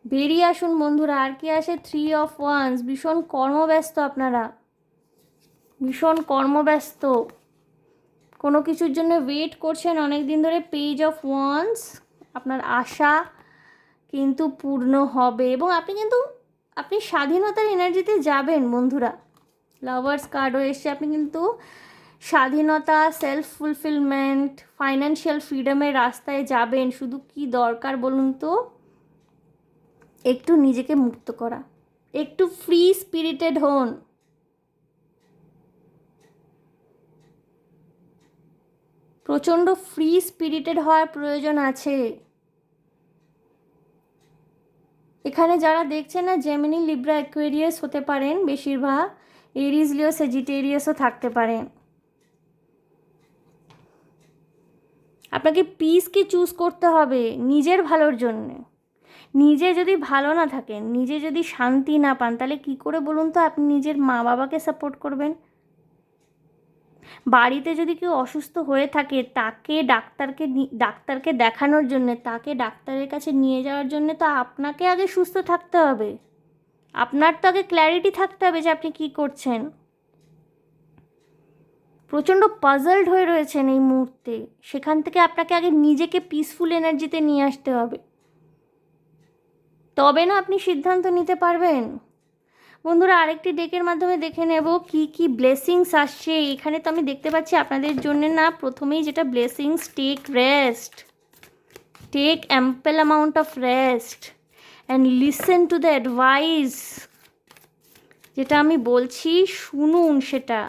বেরিয়ে আসুন বন্ধুরা। আর কি আসে 3 of Wands, ভীষণ কর্মব্যস্ত আপনারা, ভীষণ কর্মব্যস্ত, কোনো কিছুর জন্য ওয়েট করছেন অনেক দিন ধরে। পেজ অফ ওয়ান্স, আপনার আশা কিন্তু পূর্ণ হবে এবং আপনি স্বাধীনতার এনার্জিতে যাবেন বন্ধুরা। লাভার্স কার্ডও এসছে, আপনি কিন্তু স্বাধীনতা, সেলফ ফুলফিলমেন্ট, ফাইন্যান্সিয়াল ফ্রিডমের রাস্তায় যাবেন। শুধু কি দরকার বলুন তো? একটু নিজেকে মুক্ত করা, একটু ফ্রি স্পিরিটেড হন। প্রচণ্ড ফ্রি স্পিরিটেড হওয়ার প্রয়োজন আছে। এখানে যারা দেখছেন না, জেমিনি, লিব্রা, অ্যাকুয়ারিয়াস হতে পারেন বেশিরভাগ, এরিজ, লিও, সেজিটেরিয়াসও থাকতে পারেন। আপনাকে পিসকে চুজ করতে হবে নিজের ভালোর জন্যে। নিজে যদি ভালো না থাকেন, নিজে যদি শান্তি না পান, তাহলে কী করে বলুন তো আপনি নিজের মা বাবাকে সাপোর্ট করবেন? বাড়িতে যদি কেউ অসুস্থ হয়ে থাকে, তাকে ডাক্তারকে দেখানোর জন্যে, তাকে ডাক্তারের কাছে নিয়ে যাওয়ার জন্যে তো আপনাকে আগে সুস্থ থাকতে হবে। আপনার তো আগে ক্ল্যারিটি থাকতে হবে যে আপনি কী করছেন। প্রচণ্ড পাজলড হয়ে রয়েছেন এই মুহূর্তে, সেখান থেকে আপনাকে আগে নিজেকে পিসফুল এনার্জিতে নিয়ে আসতে হবে, তবে না আপনি সিদ্ধান্ত নিতে পারবেন। বন্ধুরা, আরেকটি ডেকের মাধ্যমে দেখে নেব কি কি ব্লেসিংস আসছে। এখানে তো আমি দেখতে পাচ্ছি আপনাদের জন্য না, প্রথমেই যেটা blessings, take rest, take ample amount of rest and listen to the advice. যেটা আমি বলছি শুনুন, সেটা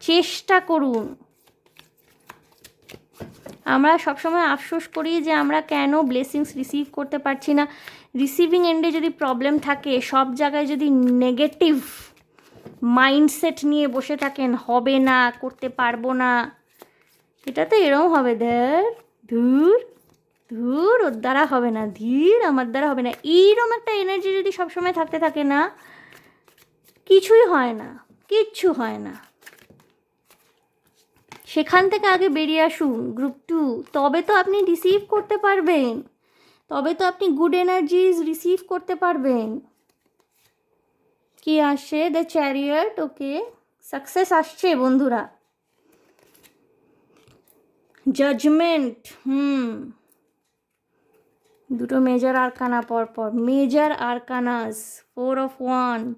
চেষ্টা করুন। আমরা সবসময় আফসোস করি যে আমরা কেন ব্লেসিংস রিসিভ করতে পারছি না। রিসিভিং এন্ডে যদি প্রবলেম থাকে, সব জায়গায় যদি নেগেটিভ মাইন্ডসেট নিয়ে বসে থাকেন, হবে না, করতে পারবো না, এটা তো এরকম হবে, ধুর ধুর ওর দ্বারা হবে না, ধীর আমার দ্বারা হবে না, এইরকম একটা এনার্জি যদি সবসময় থাকতে থাকে না, কিছুই হয় না, কিচ্ছু হয় না। সেখান থেকে আগে বেরিয়ে আসুন গ্রুপ 2, তবে তো আপনি রিসিভ করতে পারবেন, তবে তো আপনি গুড এনার্জিজ রিসিভ করতে পারবেন। কি আসছে? The chariot. ওকে, সাকসেস আসছে বন্ধুরা। জাজমেন্ট, দুটো মেজর আরকানা পরপর, মেজর আরকানাস, 4 of Wands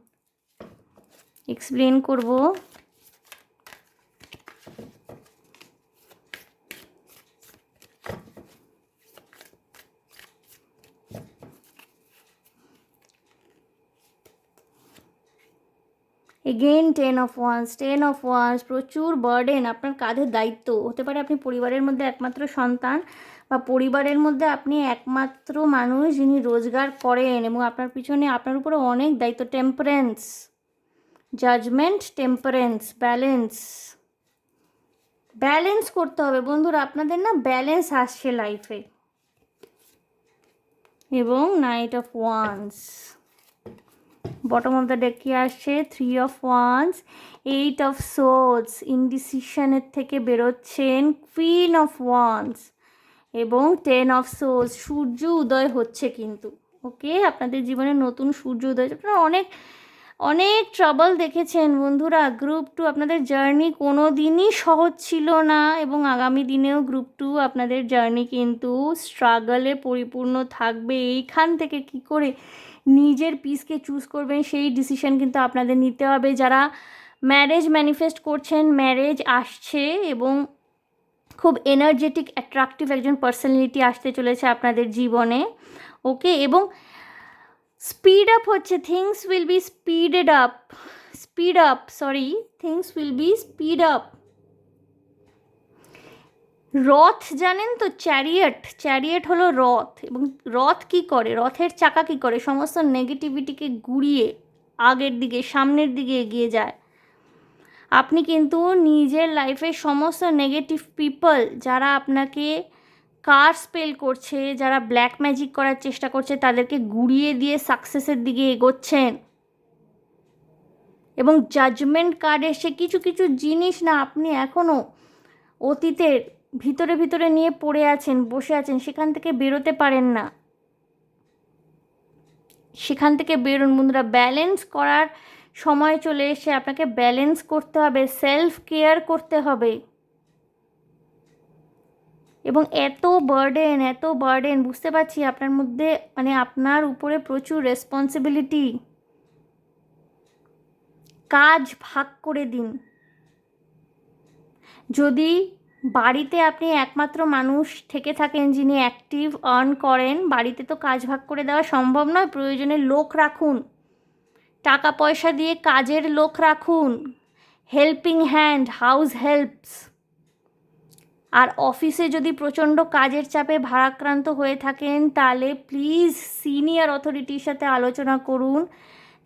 এক্সপ্লেন করব। Again 10 of Wands, 10 of Wands, প্রচুর বার্ডেন, আপনার কাঁধে দায়িত্ব হতে পারে। আপনি পরিবারের মধ্যে একমাত্র সন্তান, বা পরিবারের মধ্যে আপনি একমাত্র মানুষ যিনি রোজগার করেন এবং আপনার পিছনে, আপনার উপরে অনেক দায়িত্ব। Temperance, judgement, temperance, balance, balance করতে হবে বন্ধুরা। আপনাদের না ব্যালেন্স আসছে লাইফে। এবং knight of wands, bottom of the deck কি আসছে? 3 of Wands, 8 of Swords, ইনডিসিশনের থেকে বেরোচ্ছেন, কুইন অফ ওয়ান্স এবং 10 of Swords। সূর্য উদয় হচ্ছে কিন্তু, ওকে, আপনাদের জীবনে নতুন সূর্য উদয়। আপনারা অনেক অনেক ট্রাবল দেখেছেন বন্ধুরা। গ্রুপ 2 আপনাদের জার্নি কোনো দিনই সহজ ছিল না এবং আগামী দিনেও গ্রুপ 2 আপনাদের জার্নি কিন্তু স্ট্রাগলে পরিপূর্ণ থাকবে। এইখান থেকে কি করে নিজের পিসকে চুজ করবেন সেই ডিসিশন কিন্তু আপনাদের নিতে হবে। যারা ম্যারেজ ম্যানিফেস্ট করছেন, ম্যারেজ আসছে এবং খুব এনার্জেটিক অ্যাট্রাকটিভ একজন পার্সোনালিটি আসতে চলেছে আপনাদের জীবনে। ওকে, এবং স্পিড আপ হচ্ছে, things will be speed up, things will be speed up. রথ জানেন তো, চ্যারিয়েট হলো রথ, এবং রথ কি করে, রথের চাকা কি করে, সমস্ত নেগেটিভিটিকে ঘুরিয়ে আগের দিকে, সামনের দিকে এগিয়ে যায়। আপনি কিন্তু নিজের লাইফের সমস্ত নেগেটিভ পিপল যারা আপনাকে কার স্পেল করছে, যারা ব্ল্যাক ম্যাজিক করার চেষ্টা করছে, তাদেরকে ঘুরিয়ে দিয়ে সাকসেসের দিকে এগোচ্ছেন। এবং জাজমেন্ট কার্ড এসে কিছু কিছু জিনিস না আপনি এখনও অতীতের ভিতরে নিয়ে পড়ে আছেন, বসে আছেন, সেখান থেকে বেরোতে পারেন না। সেখান থেকে বেরোন বন্ধুরা। ব্যালেন্স করার সময় চলে এসে আপনাকে ব্যালেন্স করতে হবে, সেলফ কেয়ার করতে হবে। এবং এত বার্ডেন বুঝতে পারছি আপনার মধ্যে, মানে আপনার উপরে প্রচুর রেসপন্সিবিলিটি। কাজ ভাগ করে দিন। যদি বাড়িতে আপনি একমাত্র মানুষ থেকে থাকেন যিনি অ্যাক্টিভ আর্ন করেন, বাড়িতে তো কাজ ভাগ করে দেওয়া সম্ভব নয়, প্রয়োজনে লোক রাখুন, টাকা পয়সা দিয়ে কাজের লোক রাখুন, হেল্পিং হ্যান্ড, হাউস হেল্পস। আর অফিসে যদি প্রচণ্ড কাজের চাপে ভারাক্রান্ত হয়ে থাকেন, তাহলে প্লিজ সিনিয়র অথরিটির সাথে আলোচনা করুন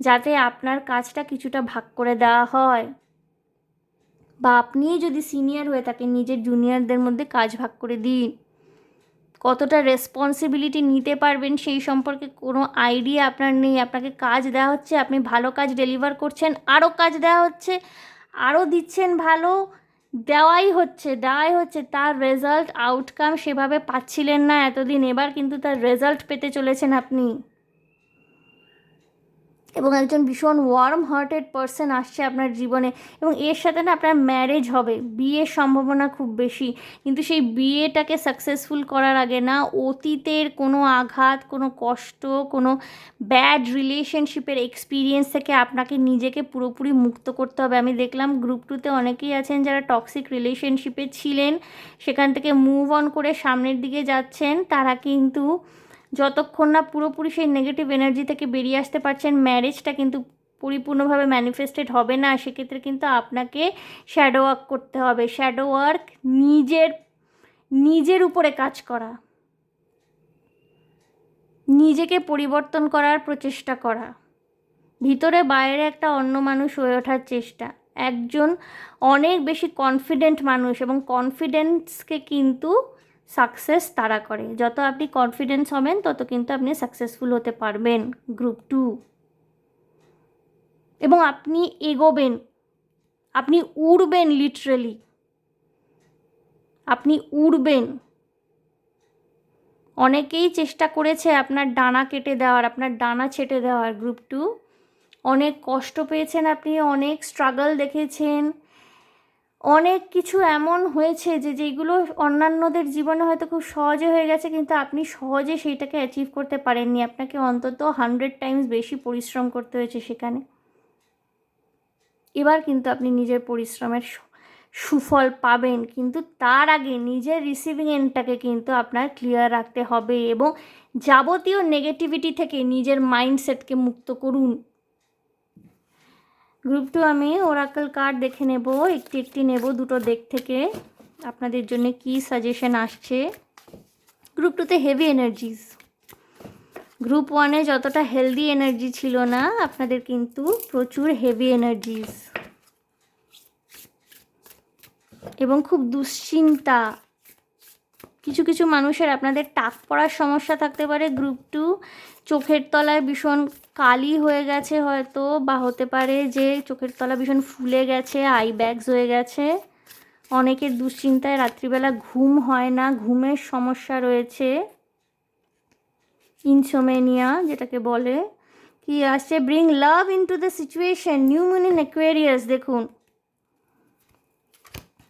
যাতে আপনার কাজটা কিছুটা ভাগ করে দেওয়া হয়। বা আপনি যদি সিনিয়র হয়ে থাকেন, নিজের জুনিয়রদের মধ্যে কাজ ভাগ করে দিন। কতটা রেসপন্সিবিলিটি নিতে পারবেন সেই সম্পর্কে কোনো আইডিয়া আপনার নেই। আপনাকে কাজ দেওয়া হচ্ছে, আপনি ভালো কাজ ডেলিভার করছেন, আরও কাজ দেওয়া হচ্ছে, আরও দিচ্ছেন, ভালো দেওয়াই হচ্ছে, তার রেজাল্ট আউটকাম সেভাবে পাচ্ছিলেন না এতদিন, এবার কিন্তু তার রেজাল্ট পেতে চলেছেন আপনি। এবং একজন ভীষণ ওয়ার্ম হার্টেড পারসন আসছে আপনার জীবনে, এবং এর সাথে না আপনার ম্যারেজ হবে, বিয়ের সম্ভাবনা খুব বেশি। কিন্তু সেই বিয়েটাকে সাকসেসফুল করার আগে না অতীতের কোনো আঘাত, কোনো কষ্ট, কোনো ব্যাড রিলেশনশিপের এক্সপিরিয়েন্স থেকে আপনাকে নিজেকে পুরোপুরি মুক্ত করতে হবে। আমি দেখলাম গ্রুপ 2-তে অনেকেই আছেন যারা টক্সিক রিলেশনশিপে ছিলেন, সেখান থেকে মুভ অন করে সামনের দিকে যাচ্ছেন। তারা কিন্তু যতক্ষণ না পুরোপুরি সেই নেগেটিভ এনার্জি থেকে বেরিয়ে আসতে পারছেন, ম্যারেজটা কিন্তু পরিপূর্ণভাবে ম্যানিফেস্টেড হবে না। সেক্ষেত্রে কিন্তু আপনাকে শ্যাডো ওয়ার্ক করতে হবে। শ্যাডো ওয়ার্ক, নিজের উপরে কাজ করা, নিজেকে পরিবর্তন করার প্রচেষ্টা করা, ভিতরে বাইরে একটা অন্য মানুষ হয়ে ওঠার চেষ্টা, একজন অনেক বেশি কনফিডেন্ট মানুষ। এবং কনফিডেন্সকে কিন্তু সাকসেস তারা করে। যত আপনি কনফিডেন্স হবেন তত কিন্তু আপনি সাকসেসফুল হতে পারবেন গ্রুপ 2। এবং আপনি এগোবেন, আপনি উড়বেন, লিটারালি আপনি উড়বেন। অনেকেই চেষ্টা করেছে আপনার ডানা কেটে দেওয়ার, আপনার ডানা ছেঁটে দেওয়ার গ্রুপ 2। অনেক কষ্ট পেয়েছেন আপনি, অনেক স্ট্রাগল দেখেছেন, অনেক কিছু এমন হয়েছে যেগুলো অন্যান্যদের জীবনে হয়তো খুব সহজে হয়ে গেছে, কিন্তু আপনি সহজে সেইটাকে অ্যাচিভ করতে পারেননি। আপনাকে অন্তত 100 টাইমস বেশি পরিশ্রম করতে হয়েছে সেখানে। এবার কিন্তু আপনি নিজের পরিশ্রমের সুফল পাবেন, কিন্তু তার আগে নিজের রিসিভিং এন্ডটাকে কিন্তু আপনার ক্লিয়ার রাখতে হবে এবং যাবতীয় নেগেটিভিটি থেকে নিজের মাইন্ডসেটকে মুক্ত করুন। গ্রুপ 2 আমি ওরাকল কার্ড দেখে নেব, একটি নেব দুটো দেক থেকে, আপনাদের জন্য কি সাজেশন আসছে। গ্রুপ 2-তে হেভি এনার্জিজ, গ্রুপ 1-এ যতটা হেলদি এনার্জি ছিল না, আপনাদের কিন্তু প্রচুর হেভি এনার্জিজ এবং খুব দুশ্চিন্তা। কিছু কিছু মানুষের আপনাদের টাক পড়ার সমস্যা থাকতে পারে গ্রুপ 2। চোখের তলায় ভীষণ কালি হয়ে গেছে হয়তো, বা হতে পারে যে চোখের তলা ভীষণ ফুলে গেছে, আই ব্যাগস হয়ে গেছে। অনেকের দুশ্চিন্তায় রাত্রিবেলা ঘুম হয় না, ঘুমের সমস্যা রয়েছে, ইনসোমেনিয়া যেটাকে বলে। কি আসছে, bring love into the situation, new moon in Aquarius. দেখুন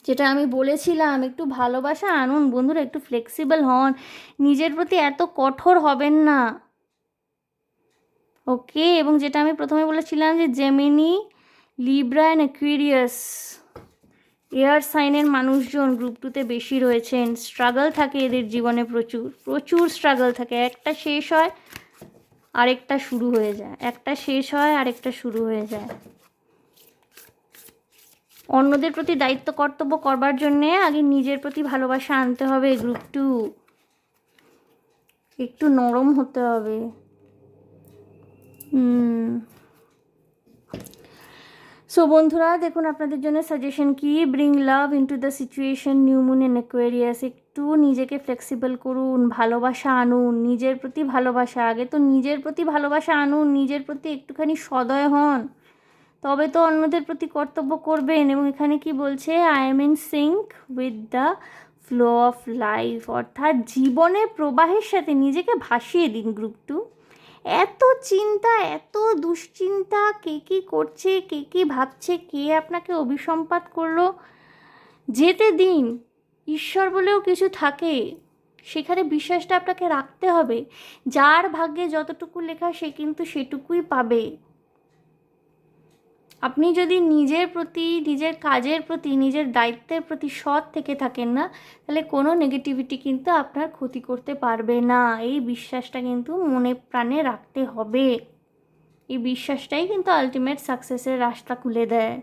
যেটা আমি বলেছিলাম, একটু ভালোবাসা আনুন বন্ধুরা, একটু ফ্লেক্সিবল হন, নিজের প্রতি এত কঠোর হবেন না। ওকে, এবং যেটা আমি প্রথমে বলেছিলাম যে Gemini, Libra and Aquarius, air সাইনের মানুষজন গ্রুপ 2তে বেশি রয়েছেন। স্ট্রাগল থাকে এদের জীবনে, প্রচুর প্রচুর স্ট্রাগল থাকে। একটা শেষ হয় আরেকটা শুরু হয়ে যায়, একটা শেষ হয় আরেকটা শুরু হয়ে যায়। অন্যদের প্রতি দায়িত্ব কর্তব্য করবার জন্যে আগে নিজের প্রতি ভালোবাসা আনতে হবে। গ্রুপ 2 একটু নরম হতে হবে। সো বন্ধুরা দেখুন আপনাদের জন্য সাজেশন কি, bring love into the situation, new moon in Aquarius. একটু নিজেকে ফ্লেক্সিবল করুন, ভালোবাসা আনুন, নিজের প্রতি ভালোবাসা। আগে তো নিজের প্রতি ভালোবাসা আনুন, নিজের প্রতি একটুখানি সদয় হন, তবে তো অন্যদের প্রতি কর্তব্য করবেন। এবং এখানে কি বলছে, I am in sync with the flow of life, অর্থাৎ জীবনের প্রবাহের সাথে নিজেকে ভাসিয়ে দিন। গ্রুপ 2 এত চিন্তা, এত দুশ্চিন্তা, কে কী করছে, কে কী ভাবছে, কে আপনাকে অভিসম্পাত করলো, যেতে দিন। ঈশ্বর বলেও কিছু থাকে, সেখানে বিশ্বাসটা আপনাকে রাখতে হবে। যার ভাগ্যে যতটুকু লেখা সে কিন্তু সেটুকুই পাবে। আপনি যদি নিজের প্রতি, নিজের কাজের প্রতি, নিজের দায়িত্বের প্রতি সৎ থেকে থাকেন না, তাহলে কোনো নেগেটিভিটি কিন্তু আপনার ক্ষতি করতে পারবে না। এই বিশ্বাসটা কিন্তু মনে প্রাণে রাখতে হবে। এই বিশ্বাসটাই কিন্তু আলটিমেট সাকসেসের রাস্তা খুলে দেয়।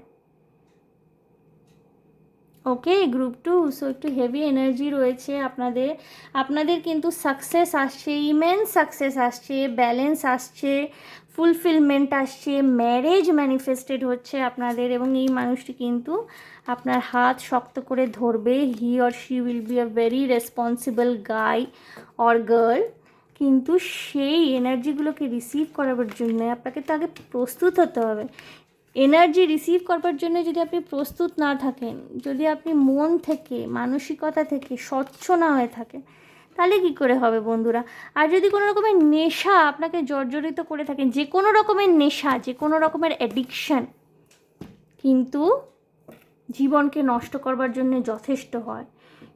ওকে গ্রুপ 2, সো একটু হেভি এনার্জি রয়েছে আপনাদের। আপনাদের কিন্তু সাকসেস আসছে, ইমেন্স সাকসেস আসছে, ব্যালেন্স আসছে, ফুলফিলমেন্ট আসছে, ম্যারেজ ম্যানিফেস্টেড হচ্ছে আপনাদের। এবং এই মানুষটি কিন্তু আপনার হাত শক্ত করে ধরবে। He or she will be a very responsible guy or girl. কিন্তু সেই এনার্জিগুলোকে রিসিভ করার জন্য আপনাকে তো আগে প্রস্তুত হতে হবে। এনার্জি রিসিভ করবার জন্য যদি আপনি প্রস্তুত না থাকেন, যদি আপনি মন থেকে, মানসিকতা থেকে স্বচ্ছ না হয়ে থাকেন, তাহলে কী করে হবে বন্ধুরা। আর যদি কোনো রকমের নেশা আপনাকে জর্জরিত করে থাকেন, যে কোনো রকমের নেশা, যে কোনো রকমের অ্যাডিকশান কিন্তু জীবনকে নষ্ট করবার জন্য যথেষ্ট হয়।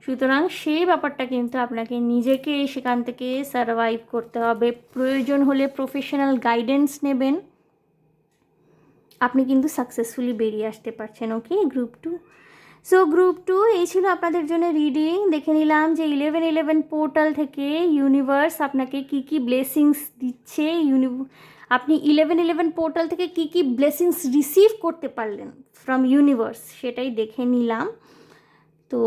সুতরাং সেই ব্যাপারটা কিন্তু আপনাকে নিজেকে সেখান থেকে সারভাইভ করতে হবে। প্রয়োজন হলে প্রফেশনাল গাইডেন্স নেবেন, আপনি কিন্তু সাকসেসফুলি বেরিয়ে আসতে পারছেন। ওকে গ্রুপ 2, সো গ্রুপ 2 এই ছিল আপনাদের জন্য রিডিং। দেখে নিলাম যে 1111 পোর্টাল থেকে ইউনিভার্স আপনাকে কি কি ব্লেসিংস দিচ্ছে, আপনি 1111 পোর্টাল থেকে কি কি ব্লেসিংস রিসিভ করতে পারলেন ফ্রম ইউনিভার্স, সেটাই দেখে নিলাম। তো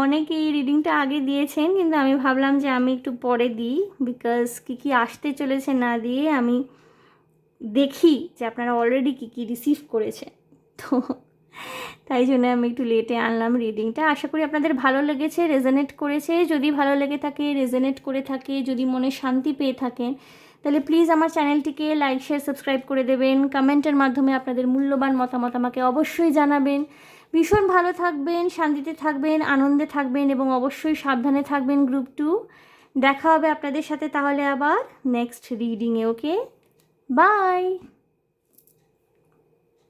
অনেকেই রিডিংটা আগে দিয়েছেন, কিন্তু আমি ভাবলাম যে আমি একটু পরে দিই, বিকজ কী কী আসতে চলেছে না দিয়ে আমি দেখি যে আপনারা অলরেডি কী কী রিসিভ করেছে। তো তাই জন্য আমি একটু লেটে আনলাম রিডিংটা। আশা করি আপনাদের ভালো লেগেছে, রেজোনেট করেছে। যদি ভালো লেগে থাকে, রেজোনেট করে থাকে, যদি মনে শান্তি পেয়ে থাকেন, তাহলে প্লিজ আমার চ্যানেলটিকে লাইক, শেয়ার, সাবস্ক্রাইব করে দেবেন। কমেন্টের মাধ্যমে আপনাদের মূল্যবান মতামত আমাকে অবশ্যই জানাবেন। ভীষণ ভালো থাকবেন, শান্তিতে থাকবেন, আনন্দে থাকবেন এবং অবশ্যই সাবধানে থাকবেন। গ্রুপ 2 দেখা হবে আপনাদের সাথে তাহলে আবার নেক্সট রিডিংয়ে। Okay by.